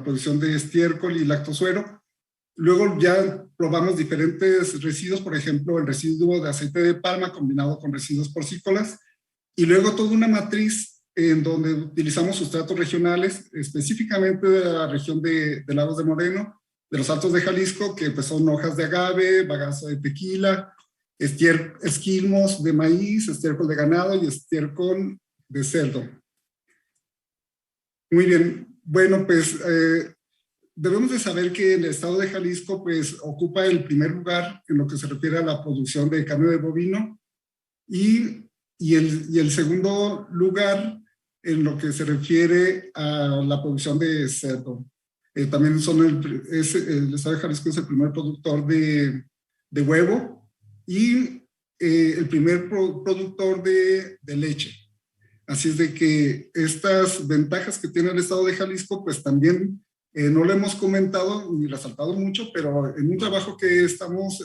producción de estiércol y lactosuero. Luego ya probamos diferentes residuos, por ejemplo el residuo de aceite de palma combinado con residuos porcícolas. Y luego toda una matriz en donde utilizamos sustratos regionales, específicamente de la región de Lagos de Moreno, de los Altos de Jalisco, que pues son hojas de agave, bagazo de tequila, esquilmos de maíz, estiércol de ganado y estiércol de cerdo. Muy bien, Bueno, pues debemos de saber que el estado de Jalisco pues ocupa el primer lugar en lo que se refiere a la producción de carne de bovino y el segundo lugar en lo que se refiere a la producción de cerdo. También el estado de Jalisco es el primer productor de huevo y el primer productor de leche. Así es de que estas ventajas que tiene el estado de Jalisco, pues también no lo hemos comentado ni resaltado mucho, pero en un trabajo que estamos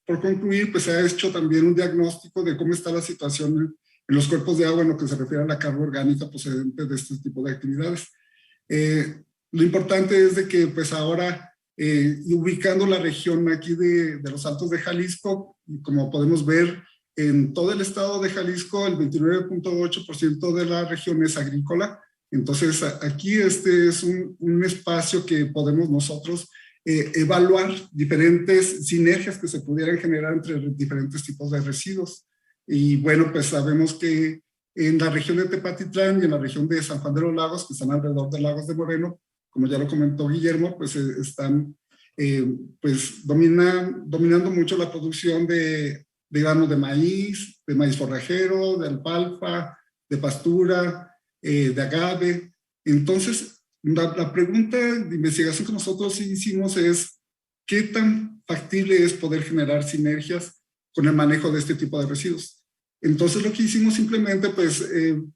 por concluir, pues se ha hecho también un diagnóstico de cómo está la situación en los cuerpos de agua en lo que se refiere a la carga orgánica procedente de este tipo de actividades. Lo importante es de que pues ahora, ubicando la región aquí de los Altos de Jalisco, como podemos ver, en todo el estado de Jalisco, el 29.8% de la región es agrícola. Entonces, aquí este es un espacio que podemos nosotros evaluar diferentes sinergias que se pudieran generar entre diferentes tipos de residuos. Y bueno, pues sabemos que en la región de Tepatitlán y en la región de San Juan de los Lagos, que están alrededor de Lagos de Moreno, como ya lo comentó Guillermo, pues están pues dominando mucho la producción de grano de maíz forrajero, de alfalfa, de pastura, de agave. Entonces, la pregunta de investigación que nosotros hicimos es ¿qué tan factible es poder generar sinergias con el manejo de este tipo de residuos? Entonces, lo que hicimos simplemente, pues,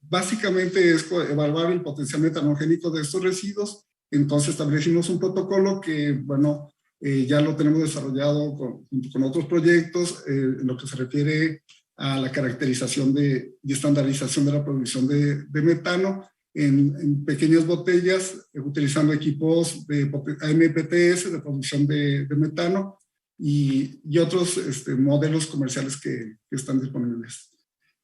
básicamente es evaluar el potencial metanogénico de estos residuos. Entonces, establecimos un protocolo que, bueno, ya lo tenemos desarrollado junto con otros proyectos en lo que se refiere a la caracterización y estandarización de la producción de metano en pequeñas botellas, utilizando equipos de AMPTS de producción de metano y otros modelos comerciales que están disponibles.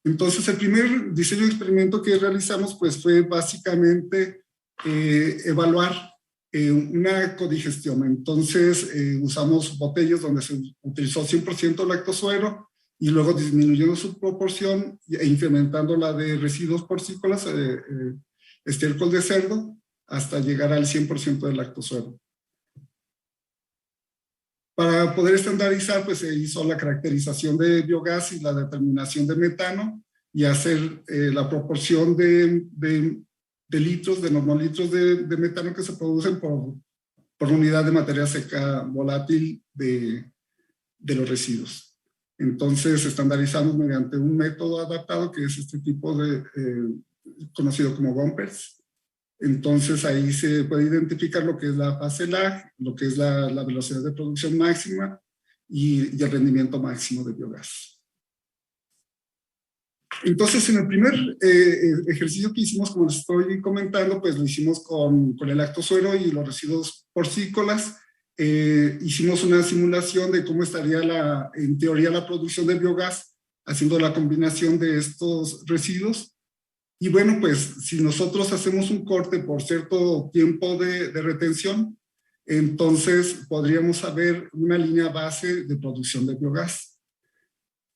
Entonces, el primer diseño de experimento que realizamos pues, fue básicamente evaluar una codigestión. Entonces, usamos botellas donde se utilizó 100% lactosuero y luego disminuyendo su proporción e incrementando la de residuos porcícolas, estiércol de cerdo, hasta llegar al 100% de lactosuero. Para poder estandarizar, pues se hizo la caracterización de biogás y la determinación de metano y hacer la proporción de litros, de normolitros de metano que se producen por unidad de materia seca volátil de los residuos. Entonces, estandarizamos mediante un método adaptado que es este tipo de, conocido como bumpers. Entonces, ahí se puede identificar lo que es la fase lag, lo que es la velocidad de producción máxima y el rendimiento máximo de biogás. Entonces, en el primer ejercicio que hicimos, como les estoy comentando, pues lo hicimos con el lactosuero y los residuos porcícolas. Hicimos una simulación de cómo estaría en teoría la producción de biogás haciendo la combinación de estos residuos. Y bueno, pues si nosotros hacemos un corte por cierto tiempo de retención, entonces podríamos saber una línea base de producción de biogás.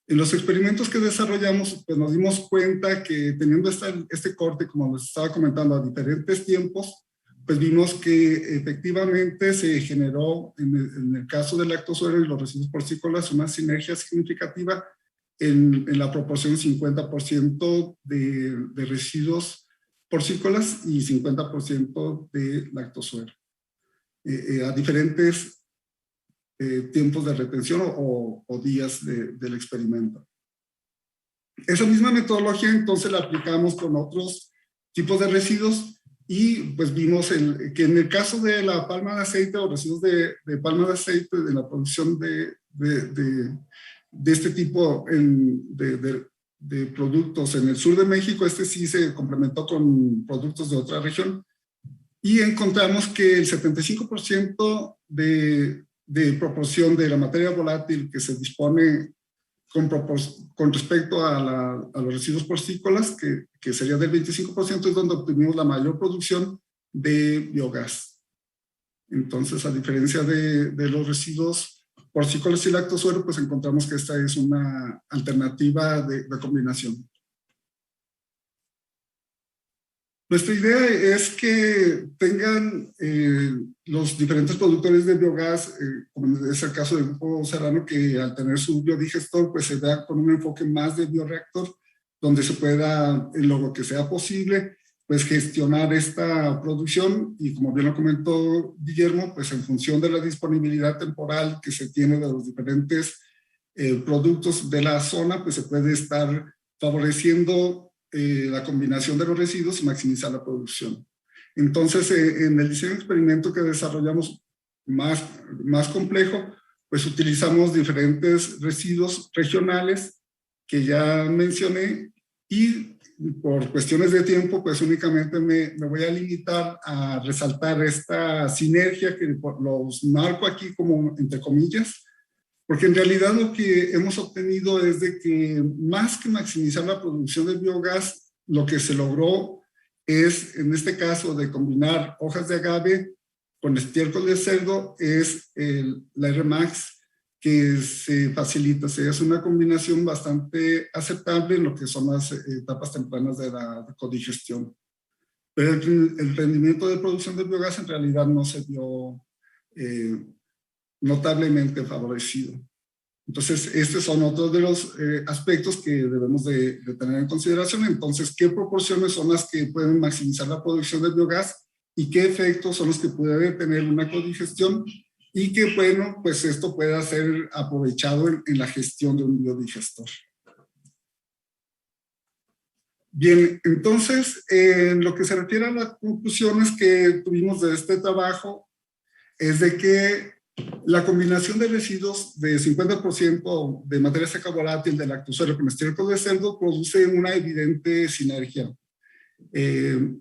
En los experimentos que desarrollamos, pues nos dimos cuenta que teniendo este corte, como les estaba comentando, a diferentes tiempos, pues vimos que efectivamente se generó, en el caso del lactosuero y los residuos porcícolas, una sinergia significativa en la proporción 50% de residuos porcícolas y 50% de lactosuero. A diferentes tiempos de retención o días del experimento. Esa misma metodología entonces la aplicamos con otros tipos de residuos y pues vimos que en el caso de la palma de aceite o residuos de palma de aceite de la producción de este tipo de productos en el sur de México, sí se complementó con productos de otra región y encontramos que el 75% de proporción de la materia volátil que se dispone con respecto a los residuos porcícolas, que sería del 25%, es donde obtuvimos la mayor producción de biogás. Entonces, a diferencia de los residuos porcícolas y lactosuero, pues encontramos que esta es una alternativa de combinación. Nuestra idea es que tengan los diferentes productores de biogás, como es el caso del Grupo Serrano, que al tener su biodigestor, pues se da con un enfoque más de bioreactor, donde se pueda, en lo que sea posible, pues gestionar esta producción y, como bien lo comentó Guillermo, pues en función de la disponibilidad temporal que se tiene de los diferentes productos de la zona, pues se puede estar favoreciendo la combinación de los residuos y maximizar la producción. Entonces, en el diseño de experimento que desarrollamos más complejo, pues utilizamos diferentes residuos regionales que ya mencioné, y por cuestiones de tiempo, pues únicamente me voy a limitar a resaltar esta sinergia que los marco aquí como entre comillas, porque en realidad lo que hemos obtenido es de que más que maximizar la producción de biogás, lo que se logró es, en este caso, de combinar hojas de agave con estiércol de cerdo, es la R-Max que se facilita. O sea, es una combinación bastante aceptable en lo que son las etapas tempranas de la codigestión. Pero el rendimiento de producción de biogás en realidad no se vio notablemente favorecido. Entonces, estos son otros de los aspectos que debemos de tener en consideración. Entonces, ¿qué proporciones son las que pueden maximizar la producción de biogás y qué efectos son los que puede tener una codigestión? Y que, bueno, pues esto pueda ser aprovechado en la gestión de un biodigestor. Bien, entonces, en lo que se refiere a las conclusiones que tuvimos de este trabajo, es de que la combinación de residuos de 50% de materia seca volátil de lactosuero con estiércol de cerdo produce una evidente sinergia.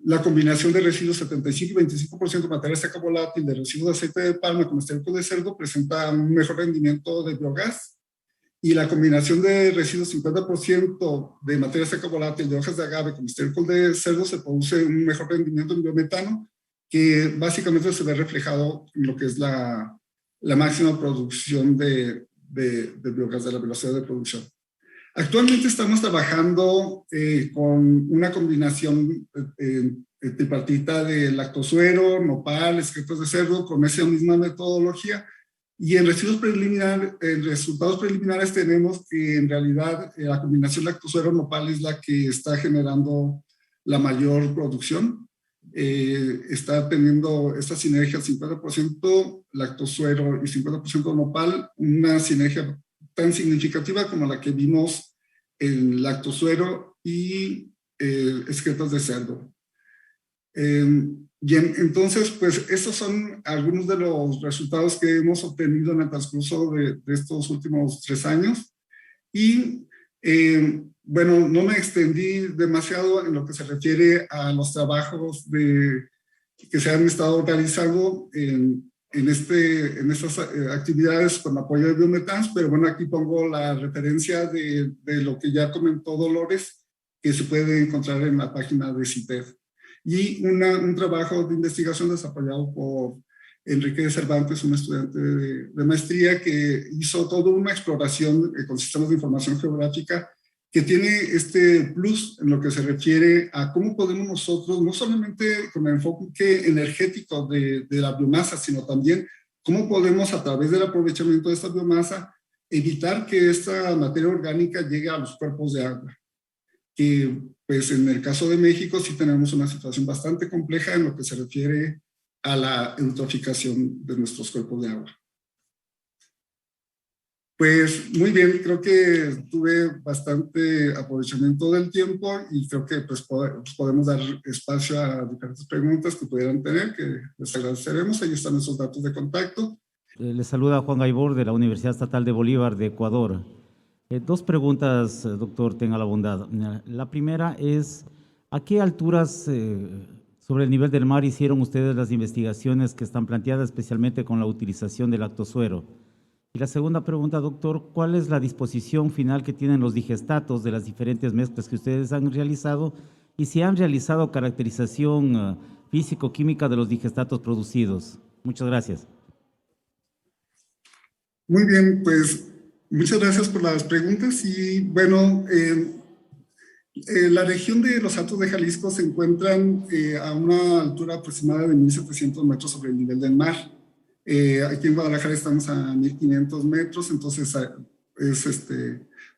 La combinación de residuos 75 y 25% de materia seca volátil de residuos de aceite de palma con estiércol de cerdo presenta un mejor rendimiento de biogás, y la combinación de residuos 50% de materia seca volátil de hojas de agave con estiércol de cerdo se produce un mejor rendimiento en biometano, que básicamente se ve reflejado en lo que es la máxima producción de biogás, de la velocidad de producción. Actualmente estamos trabajando con una combinación tripartita de lactosuero, nopal, excretos de cerdo, con esa misma metodología, y en resultados preliminares tenemos que en realidad la combinación lactosuero-nopal es la que está generando la mayor producción. Está teniendo esta sinergia 50% lactosuero y 50% nopal, una sinergia tan significativa como la que vimos en lactosuero y excretos de cerdo. Bien, entonces, pues estos son algunos de los resultados que hemos obtenido en el transcurso de estos últimos 3 años. Y bueno, no me extendí demasiado en lo que se refiere a los trabajos que se han estado realizando en estas actividades con apoyo de Biometans, pero bueno, aquí pongo la referencia de lo que ya comentó Dolores, que se puede encontrar en la página de CITED. Y un trabajo de investigación desarrollado por Enrique de Cervantes, un estudiante de maestría, que hizo toda una exploración con sistemas de información geográfica que tiene este plus en lo que se refiere a cómo podemos nosotros, no solamente con el enfoque energético de la biomasa, sino también cómo podemos, a través del aprovechamiento de esta biomasa, evitar que esta materia orgánica llegue a los cuerpos de agua. Que pues en el caso de México sí tenemos una situación bastante compleja en lo que se refiere a la eutroficación de nuestros cuerpos de agua. Pues muy bien, creo que tuve bastante aprovechamiento del tiempo y creo que pues podemos dar espacio a diferentes preguntas que pudieran tener, que les agradeceremos. Ahí están esos datos de contacto. Les saluda Juan Gaibor de la Universidad Estatal de Bolívar de Ecuador. 2 preguntas, doctor, tenga la bondad. La primera es, ¿a qué alturas sobre el nivel del mar hicieron ustedes las investigaciones que están planteadas, especialmente con la utilización del lactosuero? Y la segunda pregunta, doctor, ¿cuál es la disposición final que tienen los digestatos de las diferentes mezclas que ustedes han realizado? Y si han realizado caracterización físico-química de los digestatos producidos. Muchas gracias. Muy bien, pues muchas gracias por las preguntas. Y bueno, La región de los Altos de Jalisco se encuentran a una altura aproximada de 1.700 metros sobre el nivel del mar. Aquí en Guadalajara estamos a 1.500 metros, entonces es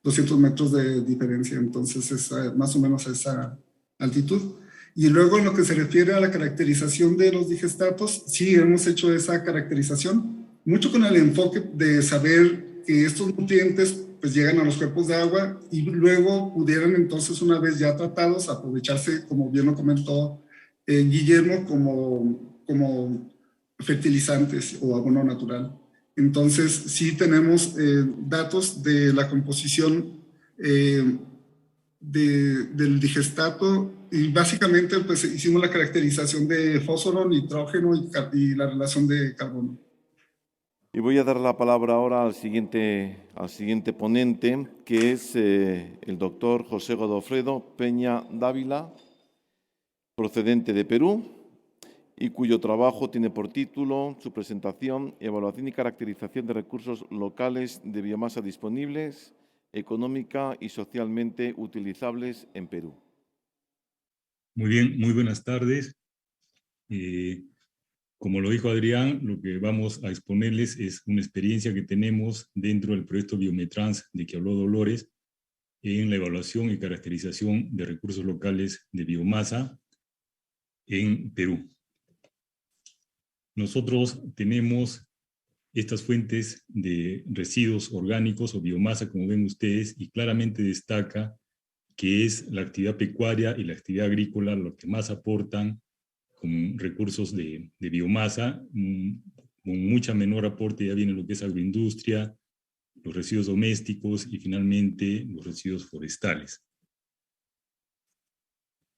200 metros de diferencia, entonces es más o menos a esa altitud. Y luego en lo que se refiere a la caracterización de los digestatos, sí hemos hecho esa caracterización, mucho con el enfoque de saber que estos nutrientes pues llegan a los cuerpos de agua y luego pudieran entonces, una vez ya tratados, aprovecharse, como bien lo comentó Guillermo, como fertilizantes o abono natural. Entonces, sí tenemos datos de la composición del digestato y básicamente pues hicimos la caracterización de fósforo, nitrógeno y la relación de carbono. Y voy a dar la palabra ahora al siguiente ponente, que es el doctor José Godofredo Peña Dávila, procedente de Perú, y cuyo trabajo tiene por título su presentación, Evaluación y caracterización de recursos locales de biomasa disponibles, económica y socialmente utilizables en Perú. Muy bien, muy buenas tardes. Como lo dijo Adrián, lo que vamos a exponerles es una experiencia que tenemos dentro del proyecto Biometrans de que habló Dolores en la evaluación y caracterización de recursos locales de biomasa en Perú. Nosotros tenemos estas fuentes de residuos orgánicos o biomasa, como ven ustedes, y claramente destaca que es la actividad pecuaria y la actividad agrícola lo que más aportan con recursos de biomasa. Con mucha menor aporte ya viene lo que es agroindustria, los residuos domésticos y finalmente los residuos forestales.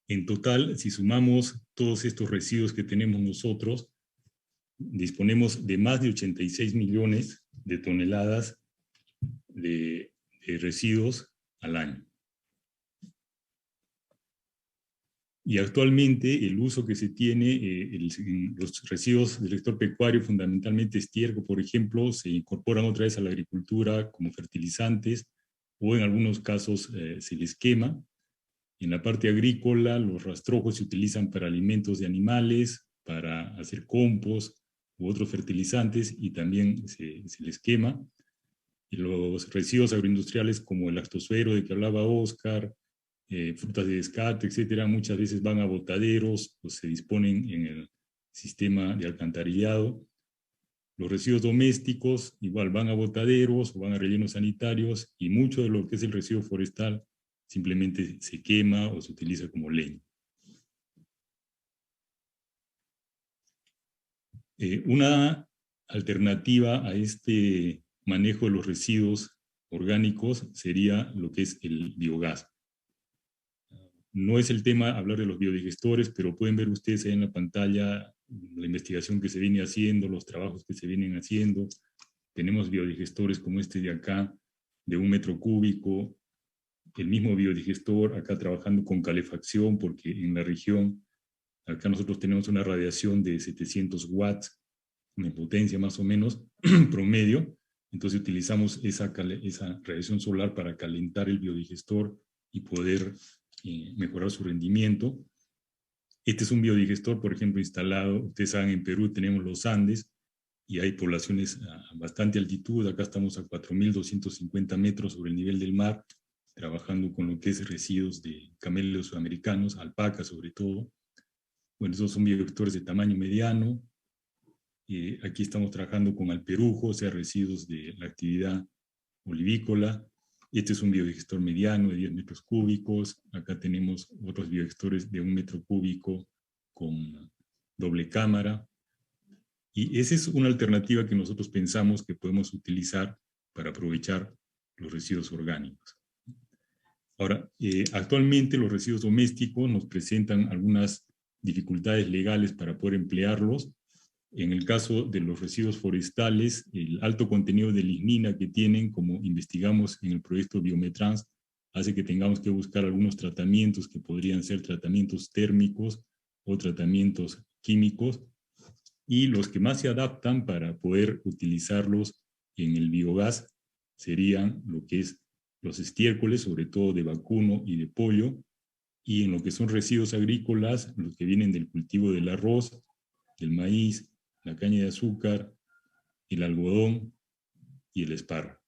En total, si sumamos todos estos residuos que tenemos nosotros, disponemos de más de 86 millones de toneladas de residuos al año. Y actualmente el uso que se tiene, los residuos del sector pecuario, fundamentalmente estiércol, por ejemplo, se incorporan otra vez a la agricultura como fertilizantes o en algunos casos se les quema. En la parte agrícola, los rastrojos se utilizan para alimentos de animales, para hacer compost u otros fertilizantes y también se les quema. Y los residuos agroindustriales como el lactosuero de que hablaba Oscar, frutas de descarte, etcétera, muchas veces van a botaderos o se disponen en el sistema de alcantarillado. Los residuos domésticos igual van a botaderos o van a rellenos sanitarios y mucho de lo que es el residuo forestal simplemente se quema o se utiliza como leña. Una alternativa a este manejo de los residuos orgánicos sería lo que es el biogás. No es el tema hablar de los biodigestores, pero pueden ver ustedes ahí en la pantalla la investigación que se viene haciendo, los trabajos que se vienen haciendo. Tenemos biodigestores como este de acá, de 1 metro cúbico, el mismo biodigestor acá trabajando con calefacción, porque en la región, acá nosotros tenemos una radiación de 700 watts, una potencia más o menos, promedio. Entonces utilizamos esa radiación solar para calentar el biodigestor y poder mejorar su rendimiento. Este es un biodigestor, por ejemplo, instalado, ustedes saben, en Perú tenemos los Andes y hay poblaciones a bastante altitud. Acá estamos a 4.250 metros sobre el nivel del mar, trabajando con lo que es residuos de camélidos sudamericanos, alpacas sobre todo. Bueno, esos son biodigestores de tamaño mediano. Aquí estamos trabajando con alperujo, o sea, residuos de la actividad olivícola. Este es un biodigestor mediano de 10 metros cúbicos. Acá tenemos otros biodigestores de 1 metro cúbico con doble cámara. Y esa es una alternativa que nosotros pensamos que podemos utilizar para aprovechar los residuos orgánicos. Ahora, actualmente los residuos domésticos nos presentan algunas dificultades legales para poder emplearlos. En el caso de los residuos forestales, el alto contenido de lignina que tienen, como investigamos en el proyecto Biometrans, hace que tengamos que buscar algunos tratamientos que podrían ser tratamientos térmicos o tratamientos químicos, y los que más se adaptan para poder utilizarlos en el biogás serían lo que es los estiércoles, sobre todo de vacuno y de pollo, y en lo que son residuos agrícolas, los que vienen del cultivo del arroz, del maíz, la caña de azúcar, el algodón y el espárrago.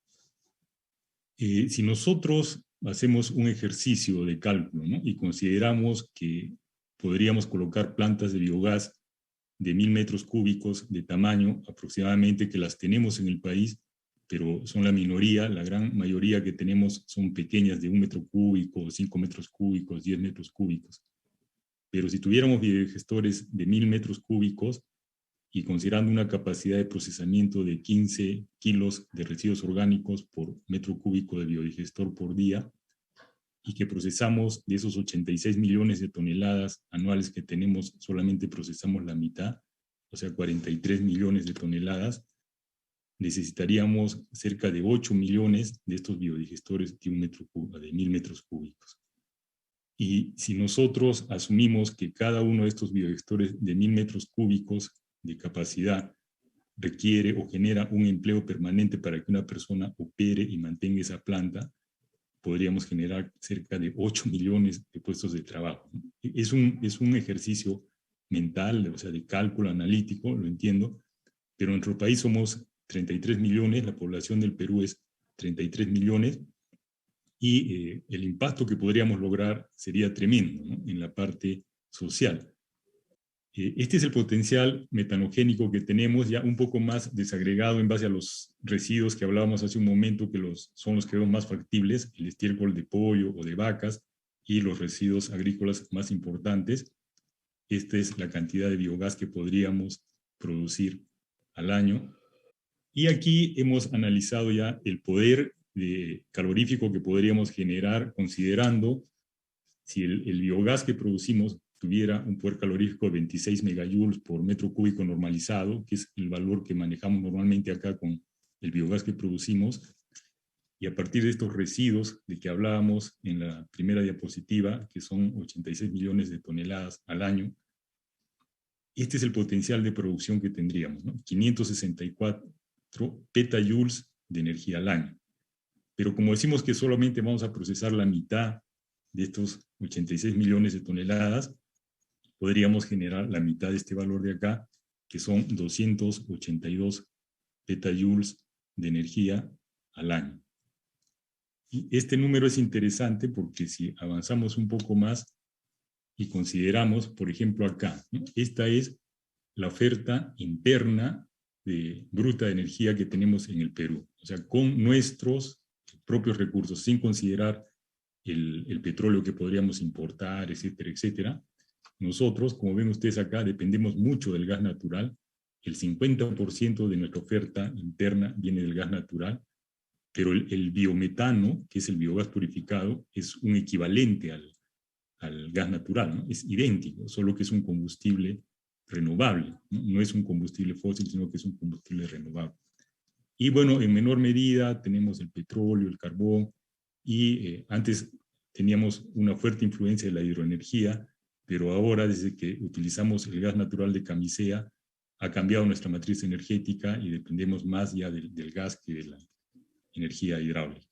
Si nosotros hacemos un ejercicio de cálculo, ¿no?, y consideramos que podríamos colocar plantas de biogás de 1000 metros cúbicos de tamaño aproximadamente, que las tenemos en el país, pero son la minoría, la gran mayoría que tenemos son pequeñas de 1 metro cúbico, 5 metros cúbicos, 10 metros cúbicos. Pero si tuviéramos biodigestores de 1000 metros cúbicos y considerando una capacidad de procesamiento de 15 kilos de residuos orgánicos por metro cúbico de biodigestor por día, y que procesamos de esos 86 millones de toneladas anuales que tenemos, solamente procesamos la mitad, o sea, 43 millones de toneladas, necesitaríamos cerca de 8 millones de estos biodigestores de 1000 metros cúbicos. Y si nosotros asumimos que cada uno de estos biodigestores de 1000 metros cúbicos de capacidad requiere o genera un empleo permanente para que una persona opere y mantenga esa planta, podríamos generar cerca de 8 millones de puestos de trabajo. Es un ejercicio mental, o sea, de cálculo analítico, lo entiendo, pero en nuestro país somos 33 millones, la población del Perú es 33 millones, y el impacto que podríamos lograr sería tremendo, ¿no?, en la parte social. Este es el potencial metanogénico que tenemos, ya un poco más desagregado en base a los residuos que hablábamos hace un momento, que son los que vemos más factibles, el estiércol de pollo o de vacas, y los residuos agrícolas más importantes. Esta es la cantidad de biogás que podríamos producir al año. Y aquí hemos analizado ya el poder calorífico que podríamos generar, considerando si el biogás que producimos tuviera un poder calorífico de 26 megajoules por metro cúbico normalizado, que es el valor que manejamos normalmente acá con el biogás que producimos, y a partir de estos residuos de que hablábamos en la primera diapositiva, que son 86 millones de toneladas al año, este es el potencial de producción que tendríamos, ¿no? 564 petajoules de energía al año. Pero como decimos que solamente vamos a procesar la mitad de estos 86 millones de toneladas, podríamos generar la mitad de este valor de acá, que son 282 petajoules de energía al año. Y este número es interesante porque si avanzamos un poco más y consideramos, por ejemplo, acá, ¿no?, esta es la oferta interna bruta de energía que tenemos en el Perú, o sea, con nuestros propios recursos, sin considerar el petróleo que podríamos importar, etcétera, etcétera. Nosotros, como ven ustedes acá, dependemos mucho del gas natural. El 50% de nuestra oferta interna viene del gas natural, pero el biometano, que es el biogás purificado, es un equivalente al gas natural, ¿no? Es idéntico, solo que es un combustible renovable, ¿no? No es un combustible fósil, sino que es un combustible renovable. Y bueno, en menor medida tenemos el petróleo, el carbón, y antes teníamos una fuerte influencia de la hidroenergía, pero ahora, desde que utilizamos el gas natural de Camisea, ha cambiado nuestra matriz energética y dependemos más ya del gas que de la energía hidráulica.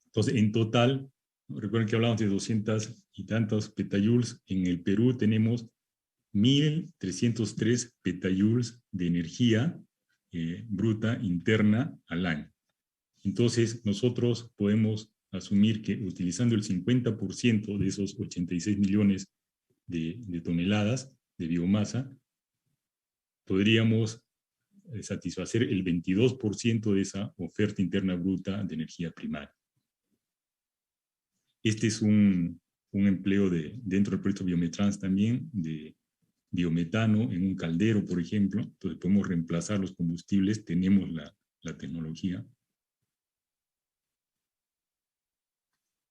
Entonces, en total, recuerden que hablamos de 200 y tantos petajoules, en el Perú tenemos 1.303 petajoules de energía bruta interna al año. Entonces, nosotros podemos asumir que utilizando el 50% de esos 86 millones de toneladas de biomasa, podríamos satisfacer el 22% de esa oferta interna bruta de energía primaria. Este es un empleo dentro del proyecto Biometrans también, de biometano en un caldero, por ejemplo. Entonces podemos reemplazar los combustibles, tenemos la tecnología.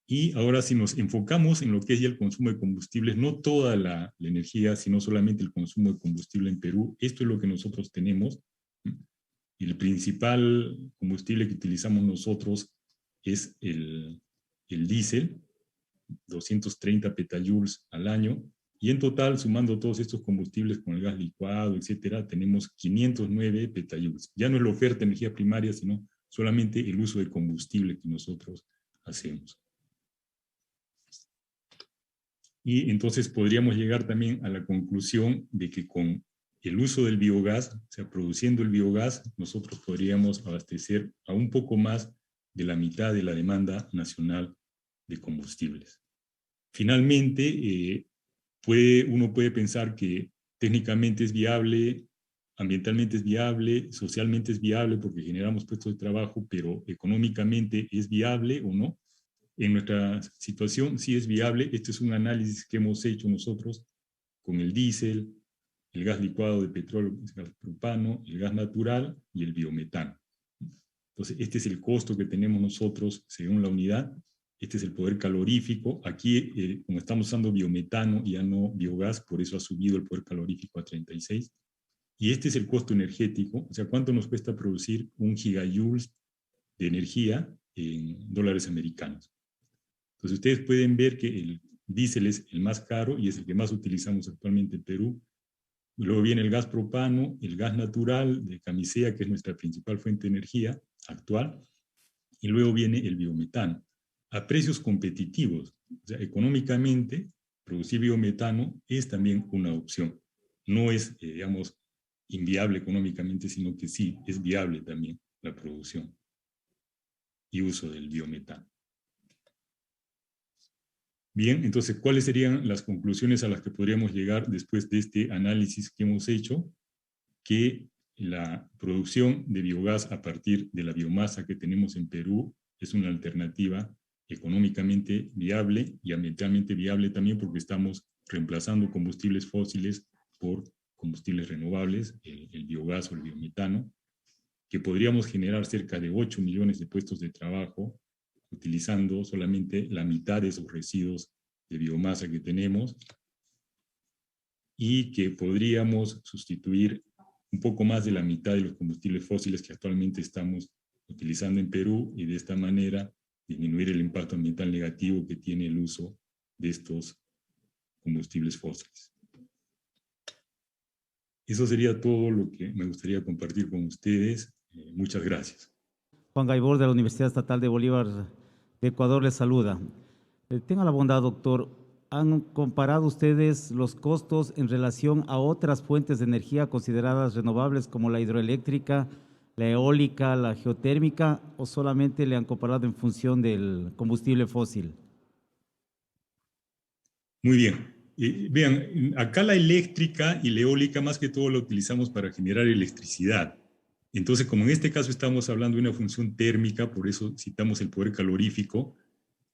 Y ahora, si nos enfocamos en lo que es ya el consumo de combustibles, no toda la energía, sino solamente el consumo de combustible en Perú, esto es lo que nosotros tenemos. El principal combustible que utilizamos nosotros es el diésel, 230 petajoules al año, y en total, sumando todos estos combustibles con el gas licuado, etcétera, tenemos 509 petajoules. Ya no es la oferta de energía primaria, sino solamente el uso de combustible que nosotros hacemos. Y entonces podríamos llegar también a la conclusión de que con el uso del biogás, o sea, produciendo el biogás, nosotros podríamos abastecer a un poco más de la mitad de la demanda nacional de combustibles. Finalmente, uno puede pensar que técnicamente es viable, ambientalmente es viable, socialmente es viable porque generamos puestos de trabajo, pero económicamente ¿es viable o no? En nuestra situación sí es viable. Este es un análisis que hemos hecho nosotros con el diésel, el gas licuado de petróleo, el gas propano, el gas natural y el biometano. Entonces, este es el costo que tenemos nosotros según la unidad. Este es el poder calorífico. Aquí, como estamos usando biometano y ya no biogás, por eso ha subido el poder calorífico a 36. Y este es el costo energético, o sea, cuánto nos cuesta producir un gigajoules de energía en dólares americanos. Entonces, ustedes pueden ver que el diésel es el más caro y es el que más utilizamos actualmente en Perú. Luego viene el gas propano, el gas natural de Camisea, que es nuestra principal fuente de energía actual, y luego viene el biometano, a precios competitivos. O sea, económicamente, producir biometano es también una opción. No es, digamos, inviable económicamente, sino que sí, es viable también la producción y uso del biometano. Bien, entonces, ¿cuáles serían las conclusiones a las que podríamos llegar después de este análisis que hemos hecho? Que la producción de biogás a partir de la biomasa que tenemos en Perú es una alternativa económicamente viable y ambientalmente viable también, porque estamos reemplazando combustibles fósiles por combustibles renovables, el biogás o el biometano, que podríamos generar cerca de 8 millones de puestos de trabajo utilizando solamente la mitad de esos residuos de biomasa que tenemos, y que podríamos sustituir un poco más de la mitad de los combustibles fósiles que actualmente estamos utilizando en Perú, y de esta manera disminuir el impacto ambiental negativo que tiene el uso de estos combustibles fósiles. Eso sería todo lo que me gustaría compartir con ustedes. Muchas gracias. Juan Gaibor, de la Universidad Estatal de Bolívar de Ecuador, les saluda. Tenga la bondad, doctor, ¿han comparado ustedes los costos en relación a otras fuentes de energía consideradas renovables como la hidroeléctrica, la eólica, la geotérmica, o solamente le han comparado en función del combustible fósil? Muy bien. Vean, acá la eléctrica y la eólica más que todo la utilizamos para generar electricidad. Entonces, como en este caso estamos hablando de una función térmica, por eso citamos el poder calorífico,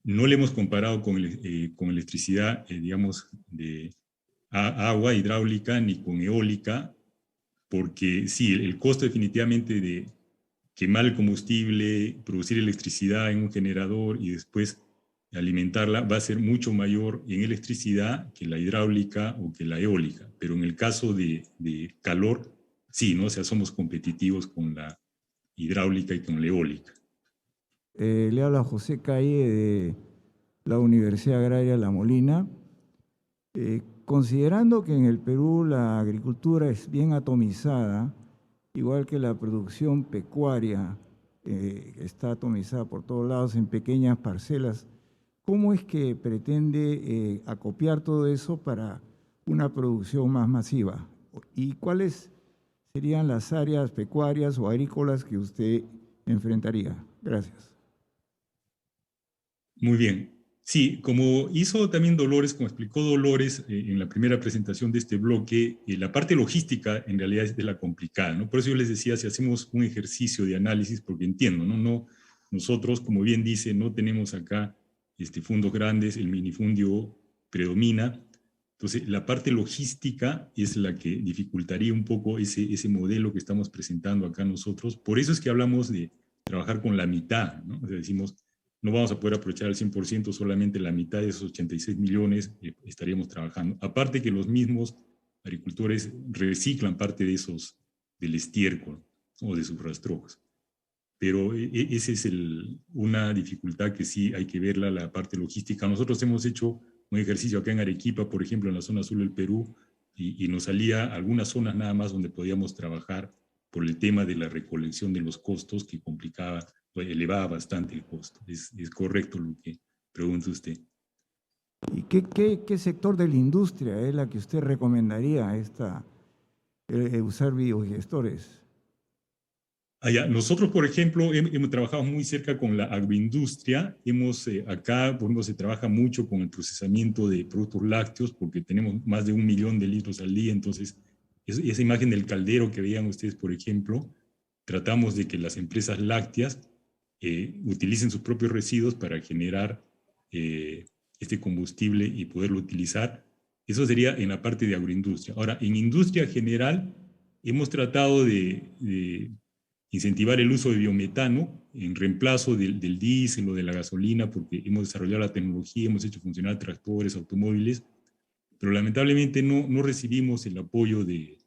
no le hemos comparado con electricidad, digamos, de agua hidráulica ni con eólica, porque sí, el costo definitivamente de quemar el combustible, producir electricidad en un generador y después alimentarla va a ser mucho mayor en electricidad que la hidráulica o que la eólica. Pero en el caso de calor, sí, ¿no? O sea, somos competitivos con la hidráulica y con la eólica. Le habla José Calle de la Universidad Agraria La Molina. Considerando que en el Perú la agricultura es bien atomizada, igual que la producción pecuaria está atomizada por todos lados en pequeñas parcelas, ¿cómo es que pretende acopiar todo eso para una producción más masiva? ¿Y cuáles serían las áreas pecuarias o agrícolas que usted enfrentaría? Gracias. Muy bien. Sí, como hizo también Dolores, como explicó Dolores en la primera presentación de este bloque, la parte logística en realidad es de la complicada, ¿no? Por eso yo les decía, si hacemos un ejercicio de análisis, porque entiendo, ¿no? Nosotros, como bien dice, no tenemos acá fondos grandes, el minifundio predomina. Entonces, la parte logística es la que dificultaría un poco ese modelo que estamos presentando acá nosotros. Por eso es que hablamos de trabajar con la mitad, ¿no? O sea, decimos, no vamos a poder aprovechar al 100%, solamente la mitad de esos 86 millones estaríamos trabajando. Aparte que los mismos agricultores reciclan parte de del estiércol o de sus rastrojos. Pero esa es una dificultad que sí hay que verla, la parte logística. Nosotros hemos hecho un ejercicio acá en Arequipa, por ejemplo, en la zona sur del Perú, y nos salía algunas zonas nada más donde podíamos trabajar por el tema de la recolección de los costos que complicaba, elevaba bastante el costo. Es correcto lo que pregunta usted. ¿Y qué sector de la industria es la que usted recomendaría usar biodigestores? Nosotros, por ejemplo, hemos trabajado muy cerca con la agroindustria. Acá, por ejemplo, se trabaja mucho con el procesamiento de productos lácteos porque tenemos más de 1 millón de litros al día. Entonces, esa imagen del caldero que veían ustedes, por ejemplo, tratamos de que las empresas lácteas utilicen sus propios residuos para generar este combustible y poderlo utilizar. Eso sería en la parte de agroindustria. Ahora, en industria general, hemos tratado de incentivar el uso de biometano en reemplazo del diésel o de la gasolina, porque hemos desarrollado la tecnología, hemos hecho funcionar tractores, automóviles, pero lamentablemente no recibimos el apoyo de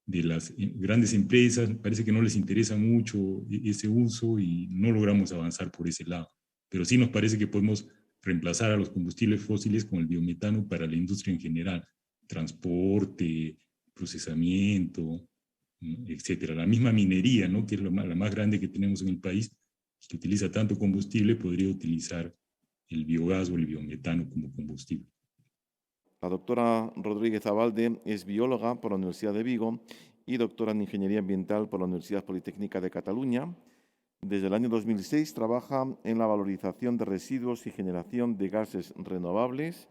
las grandes empresas. Parece que no les interesa mucho ese uso y no logramos avanzar por ese lado. Pero sí nos parece que podemos reemplazar a los combustibles fósiles con el biometano para la industria en general, transporte, procesamiento, etcétera. La misma minería, ¿no?, que es la más grande que tenemos en el país, que utiliza tanto combustible, podría utilizar el biogás o el biometano como combustible. La doctora Rodríguez Abalde es bióloga por la Universidad de Vigo y doctora en Ingeniería Ambiental por la Universidad Politécnica de Cataluña. Desde el año 2006 trabaja en la valorización de residuos y generación de gases renovables.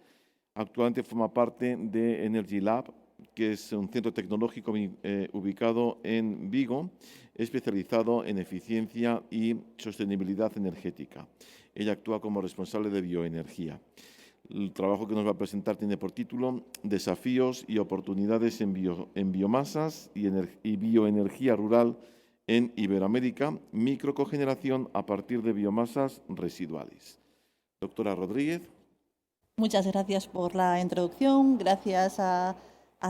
Actualmente forma parte de Energy Lab, que es un centro tecnológico ubicado en Vigo, especializado en eficiencia y sostenibilidad energética. Ella actúa como responsable de bioenergía. El trabajo que nos va a presentar tiene por título Desafíos y oportunidades en biomasas y bioenergía rural en Iberoamérica, microcogeneración a partir de biomasas residuales. Doctora Rodríguez. Muchas gracias por la introducción, gracias a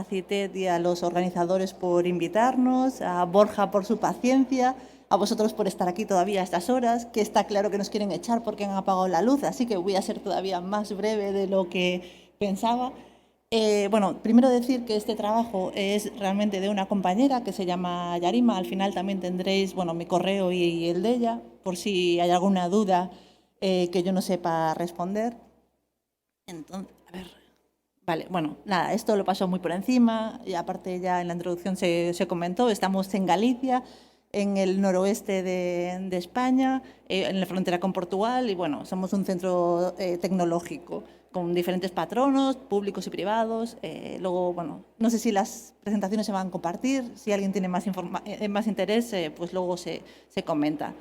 CITED y a los organizadores por invitarnos, a Borja por su paciencia, a vosotros por estar aquí todavía a estas horas, que está claro que nos quieren echar porque han apagado la luz, así que voy a ser todavía más breve de lo que pensaba. Bueno, primero decir que este trabajo es realmente de una compañera que se llama Yarima. Al final también tendréis, bueno, mi correo y el de ella, por si hay alguna duda que yo no sepa responder. Entonces, a ver, vale, bueno, nada, esto lo paso muy por encima y aparte ya en la introducción se comentó, estamos en Galicia, en el noroeste de España, en la frontera con Portugal y bueno, somos un centro tecnológico con diferentes patronos, públicos y privados. Luego, bueno, no sé si las presentaciones se van a compartir, si alguien tiene más interés, pues luego se comenta.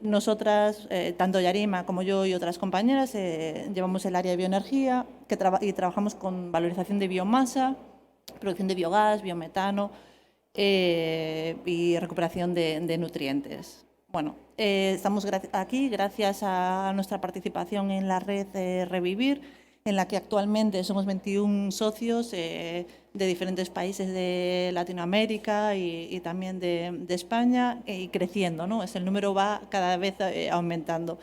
Nosotras, tanto Yarima como yo y otras compañeras, llevamos el área de bioenergía y trabajamos con valorización de biomasa, producción de biogás, biometano y recuperación de nutrientes. Bueno, estamos aquí gracias a nuestra participación en la red Revivir, en la que actualmente somos 21 socios de diferentes países de Latinoamérica y también de España y creciendo, ¿no? El número va cada vez aumentando.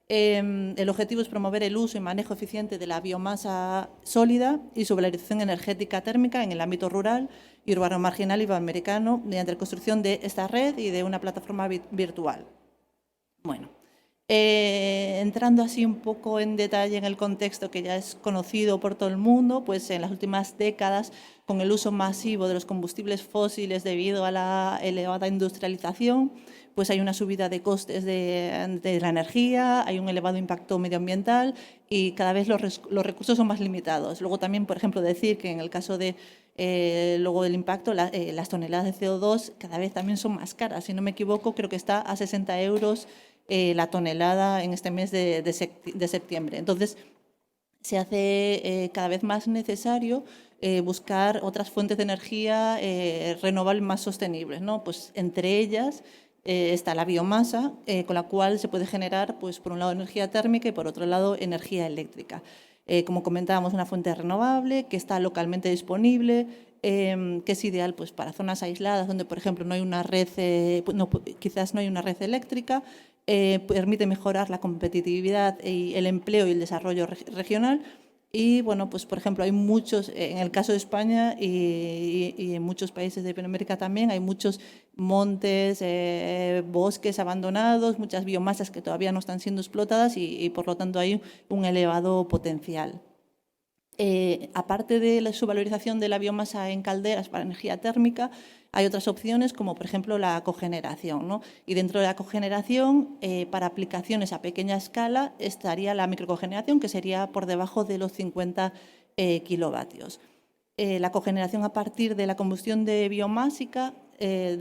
El objetivo es promover el uso y manejo eficiente de la biomasa sólida y su valorización energética térmica en el ámbito rural y urbano marginal iberoamericano mediante la construcción de esta red y de una plataforma virtual. Bueno, entrando así un poco en detalle en el contexto que ya es conocido por todo el mundo, pues en las últimas décadas, con el uso masivo de los combustibles fósiles debido a la elevada industrialización, pues hay una subida de costes de la energía, hay un elevado impacto medioambiental y cada vez los recursos son más limitados. Luego también, por ejemplo, decir que en el caso de luego del impacto, las toneladas de CO2 cada vez también son más caras. Si no me equivoco, creo que está a 60 euros la tonelada en este mes de septiembre. Entonces, se hace cada vez más necesario buscar otras fuentes de energía renovables más sostenibles, ¿no? Pues entre ellas está la biomasa, con la cual se puede generar, pues, por un lado, energía térmica y, por otro lado, energía eléctrica. Como comentábamos, una fuente renovable que está localmente disponible, que es ideal, pues, para zonas aisladas donde, por ejemplo, no hay una red, quizás no hay una red eléctrica. Permite mejorar la competitividad y el empleo y el desarrollo regional Y bueno, pues por ejemplo hay muchos, en el caso de España y en muchos países de Iberoamérica también, hay muchos montes, bosques abandonados, muchas biomasas que todavía no están siendo explotadas y por lo tanto hay un elevado potencial. Aparte de su valorización de la biomasa en calderas para energía térmica, hay otras opciones como por ejemplo la cogeneración, ¿no? Y dentro de la cogeneración, para aplicaciones a pequeña escala, estaría la microcogeneración, que sería por debajo de los 50 kilovatios. La cogeneración a partir de la combustión de biomásica es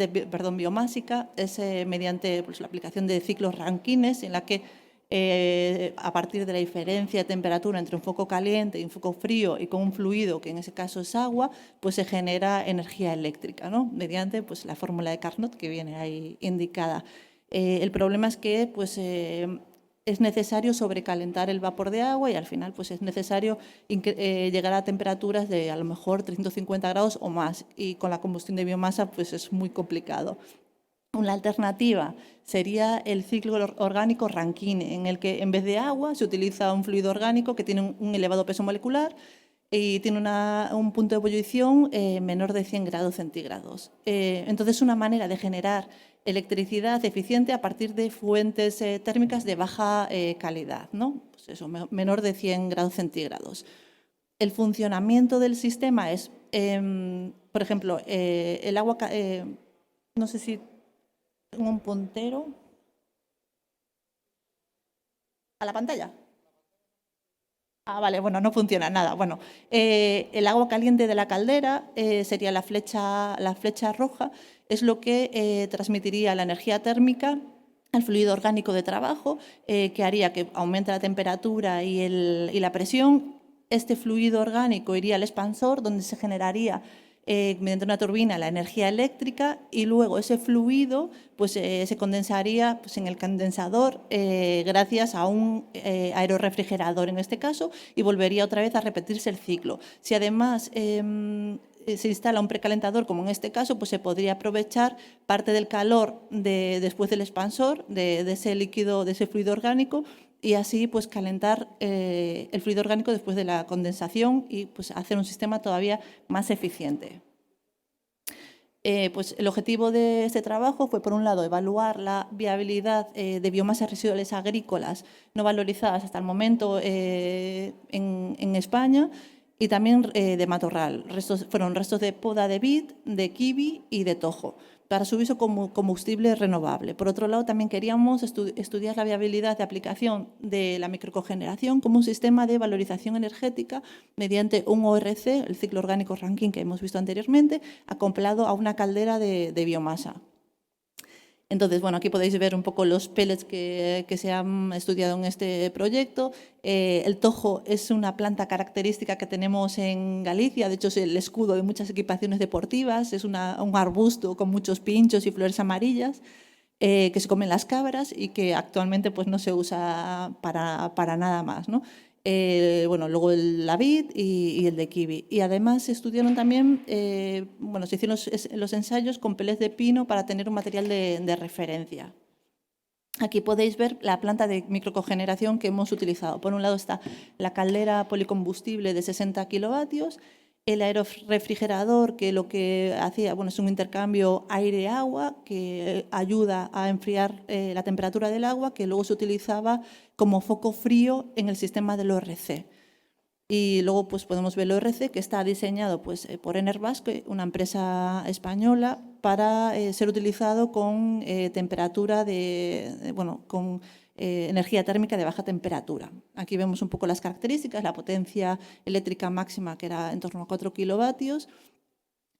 mediante pues, la aplicación de ciclos Rankines, en la que a partir de la diferencia de temperatura entre un foco caliente y un foco frío y con un fluido, que en ese caso es agua, pues se genera energía eléctrica, ¿no? Mediante pues, la fórmula de Carnot que viene ahí indicada. El problema es que pues, es necesario sobrecalentar el vapor de agua y al final pues, es necesario llegar a temperaturas de a lo mejor 350 grados o más, y con la combustión de biomasa pues, es muy complicado. Una alternativa sería el ciclo orgánico Rankine, en el que en vez de agua se utiliza un fluido orgánico que tiene un elevado peso molecular y tiene un punto de ebullición menor de 100 grados centígrados. Entonces, es una manera de generar electricidad eficiente a partir de fuentes térmicas de baja calidad, ¿no? Pues eso, menor de 100 grados centígrados. El funcionamiento del sistema es, por ejemplo, el agua, no sé si tengo un puntero a la pantalla. Ah, vale, bueno, no funciona nada. Bueno, el agua caliente de la caldera sería la flecha roja, es lo que transmitiría la energía térmica al fluido orgánico de trabajo, que haría que aumente la temperatura y la presión. Este fluido orgánico iría al expansor, donde se generaría mediante una turbina la energía eléctrica, y luego ese fluido pues, se condensaría pues, en el condensador gracias a un aerorefrigerador en este caso, y volvería otra vez a repetirse el ciclo. Si además se instala un precalentador, como en este caso, pues se podría aprovechar parte del calor después del expansor, de ese líquido, de ese fluido orgánico, y así pues calentar el fluido orgánico después de la condensación y pues hacer un sistema todavía más eficiente. Pues el objetivo de este trabajo fue, por un lado, evaluar la viabilidad de biomasas residuales agrícolas no valorizadas hasta el momento en España, y también de matorral. Fueron restos de poda de vid, de kiwi y de tojo, para su uso como combustible renovable. Por otro lado, también queríamos estudiar la viabilidad de aplicación de la microcogeneración como un sistema de valorización energética mediante un ORC, el ciclo orgánico Rankine que hemos visto anteriormente, acoplado a una caldera de biomasa. Entonces, bueno, aquí podéis ver un poco los pellets que se han estudiado en este proyecto. El tojo es una planta característica que tenemos en Galicia, de hecho es el escudo de muchas equipaciones deportivas, es un arbusto con muchos pinchos y flores amarillas que se comen las cabras y que actualmente pues, no se usa para nada más, ¿no? Bueno, luego la vid y el de kiwi. Y además se estudiaron también, bueno, se hicieron los ensayos con pellets de pino para tener un material de referencia. Aquí podéis ver la planta de microcogeneración que hemos utilizado. Por un lado está la caldera policombustible de 60 kilovatios, el aerorefrigerador, que lo que hacía, bueno, es un intercambio aire-agua que ayuda a enfriar la temperatura del agua, que luego se utilizaba como foco frío en el sistema del ORC. Y luego pues, podemos ver el ORC, que está diseñado pues, por Enerbasque, una empresa española, para ser utilizado con temperatura con energía térmica de baja temperatura. Aquí vemos un poco las características, la potencia eléctrica máxima, que era en torno a 4 kilovatios,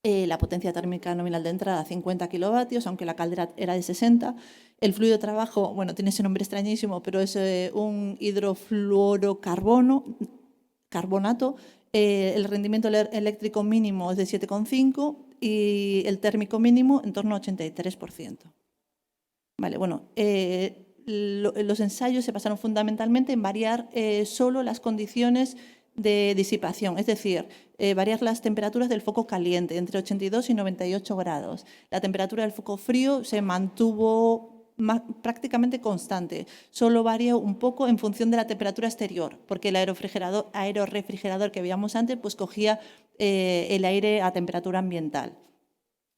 la potencia térmica nominal de entrada 50 kilovatios, aunque la caldera era de 60. El fluido de trabajo, bueno, tiene ese nombre extrañísimo, pero es un hidrofluorocarbonato. El rendimiento eléctrico mínimo es de 7,5 y el térmico mínimo en torno a 83%. Vale, bueno, los ensayos se basaron fundamentalmente en variar solo las condiciones de disipación, es decir, variar las temperaturas del foco caliente entre 82 y 98 grados. La temperatura del foco frío se mantuvo prácticamente constante, solo varía un poco en función de la temperatura exterior, porque el aerorefrigerador que veíamos antes pues cogía el aire a temperatura ambiental.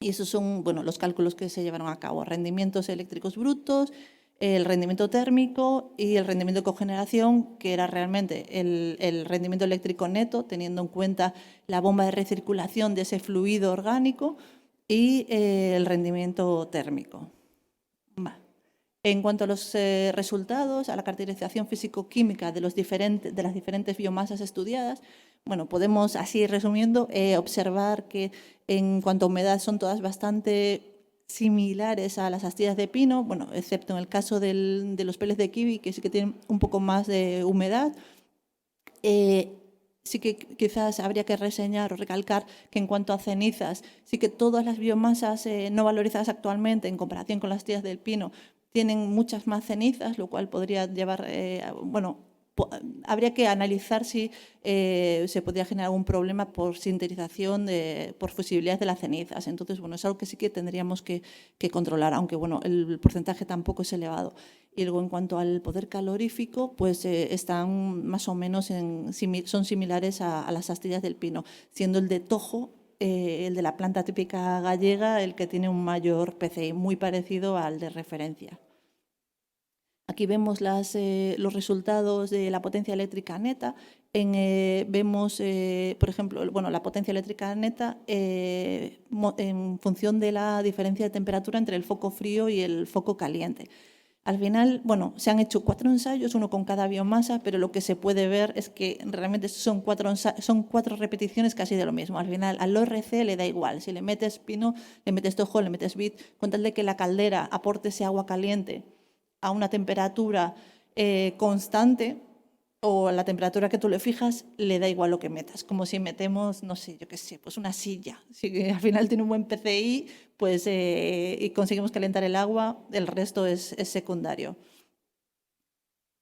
Y esos son los cálculos que se llevaron a cabo: rendimientos eléctricos brutos, el rendimiento térmico y el rendimiento de cogeneración, que era realmente el rendimiento eléctrico neto, teniendo en cuenta la bomba de recirculación de ese fluido orgánico, y el rendimiento térmico. En cuanto a los resultados, a la caracterización físico-química de las diferentes biomasas estudiadas, podemos, así resumiendo, observar que en cuanto a humedad son todas bastante similares a las astillas de pino, excepto en el caso de los peles de kiwi, que sí que tienen un poco más de humedad. Sí que quizás habría que reseñar o recalcar que en cuanto a cenizas, sí que todas las biomasas no valorizadas actualmente en comparación con las astillas del pino tienen muchas más cenizas, lo cual podría llevar, habría que analizar si se podría generar algún problema por sinterización, por fusibilidad de las cenizas. Entonces, es algo que sí que tendríamos que controlar, aunque el porcentaje tampoco es elevado. Y luego, en cuanto al poder calorífico, pues están más o menos son similares a las astillas del pino, siendo el de tojo, el de la planta típica gallega, el que tiene un mayor PCI, muy parecido al de referencia. Aquí vemos los resultados de la potencia eléctrica neta. Vemos, por ejemplo, la potencia eléctrica neta en función de la diferencia de temperatura entre el foco frío y el foco caliente. Al final, se han hecho 4 ensayos, uno con cada biomasa, pero lo que se puede ver es que realmente son 4 repeticiones casi de lo mismo. Al final, al ORC le da igual. Si le metes pino, le metes tojo, le metes vid, con tal de que la caldera aporte ese agua caliente a una temperatura constante, o a la temperatura que tú le fijas, le da igual lo que metas. Como si metemos, no sé, yo qué sé, pues una silla. Si al final tiene un buen PCI, pues, y conseguimos calentar el agua, el resto es secundario.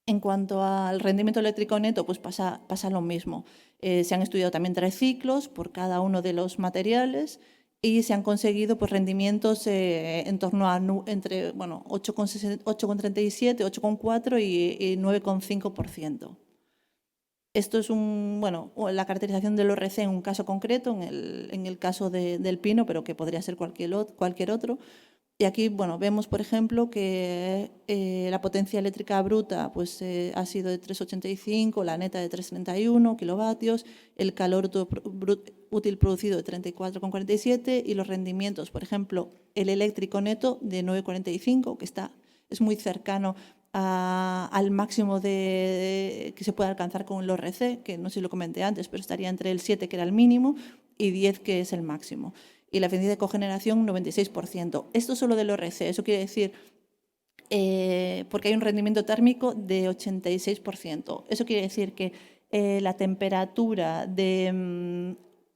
En cuanto al rendimiento eléctrico neto, pues pasa lo mismo. Se han estudiado también 3 ciclos por cada uno de los materiales, y se han conseguido pues rendimientos en torno a entre 8,37, 8,4 y 9,5%. Esto es la caracterización del ORC en un caso concreto, en el caso del pino, pero que podría ser cualquier otro. Y aquí vemos, por ejemplo, que la potencia eléctrica bruta pues, ha sido de 3,85, la neta de 3,31 kilovatios, el calor útil producido de 34,47 y los rendimientos, por ejemplo, el eléctrico neto de 9,45, que es muy cercano al máximo que se puede alcanzar con el ORC, que no sé si lo comenté antes, pero estaría entre el 7, que era el mínimo, y 10, que es el máximo. Y la eficiencia de cogeneración, 96%. Esto solo del ORC, eso quiere decir, porque hay un rendimiento térmico de 86%. Eso quiere decir que la temperatura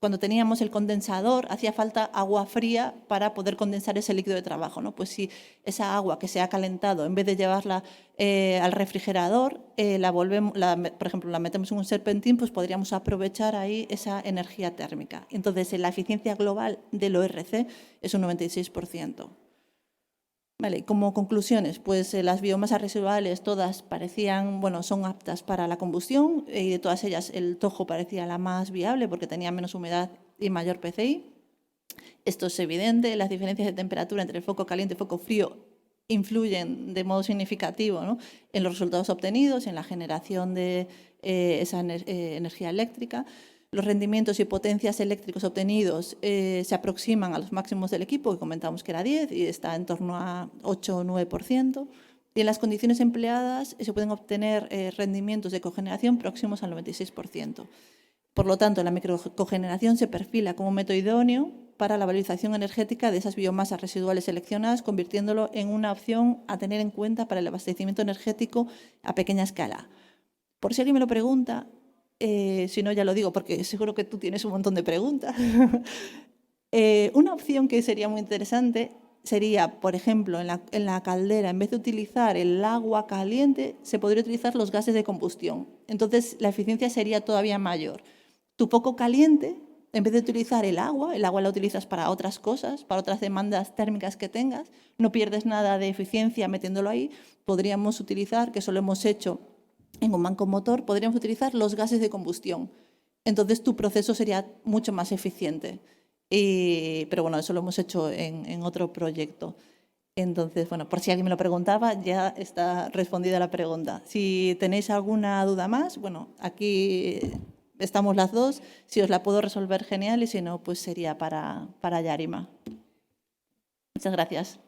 cuando teníamos el condensador, hacía falta agua fría para poder condensar ese líquido de trabajo, ¿no? Pues si esa agua que se ha calentado, en vez de llevarla al refrigerador, por ejemplo, la metemos en un serpentín, pues podríamos aprovechar ahí esa energía térmica. Entonces, la eficiencia global del ORC es un 96%. Vale, como conclusiones, pues las biomasas residuales todas son aptas para la combustión, y de todas ellas el tojo parecía la más viable porque tenía menos humedad y mayor PCI. Esto es evidente, las diferencias de temperatura entre el foco caliente y el foco frío influyen de modo significativo, ¿no?, en los resultados obtenidos, en la generación de esa energía eléctrica. Los rendimientos y potencias eléctricos obtenidos se aproximan a los máximos del equipo, que comentábamos que era 10, y está en torno a 8 o 9%. Y en las condiciones empleadas se pueden obtener rendimientos de cogeneración próximos al 96%. Por lo tanto, la microcogeneración se perfila como método idóneo para la valorización energética de esas biomasas residuales seleccionadas, convirtiéndolo en una opción a tener en cuenta para el abastecimiento energético a pequeña escala. Por si alguien me lo pregunta, si no, ya lo digo, porque seguro que tú tienes un montón de preguntas. Una opción que sería muy interesante sería, por ejemplo, en la caldera, en vez de utilizar el agua caliente, se podría utilizar los gases de combustión. Entonces, la eficiencia sería todavía mayor. Tu foco caliente en vez de utilizar el agua la utilizas para otras cosas, para otras demandas térmicas que tengas, no pierdes nada de eficiencia metiéndolo ahí. Podríamos utilizar, que eso lo hemos hecho en un banco motor, podríamos utilizar los gases de combustión. Entonces tu proceso sería mucho más eficiente. Pero bueno, eso lo hemos hecho en otro proyecto. Entonces, bueno, por si alguien me lo preguntaba, ya está respondida la pregunta. Si tenéis alguna duda más, bueno, aquí estamos las dos. Si os la puedo resolver, genial, y si no, pues sería para Yarima. Muchas gracias.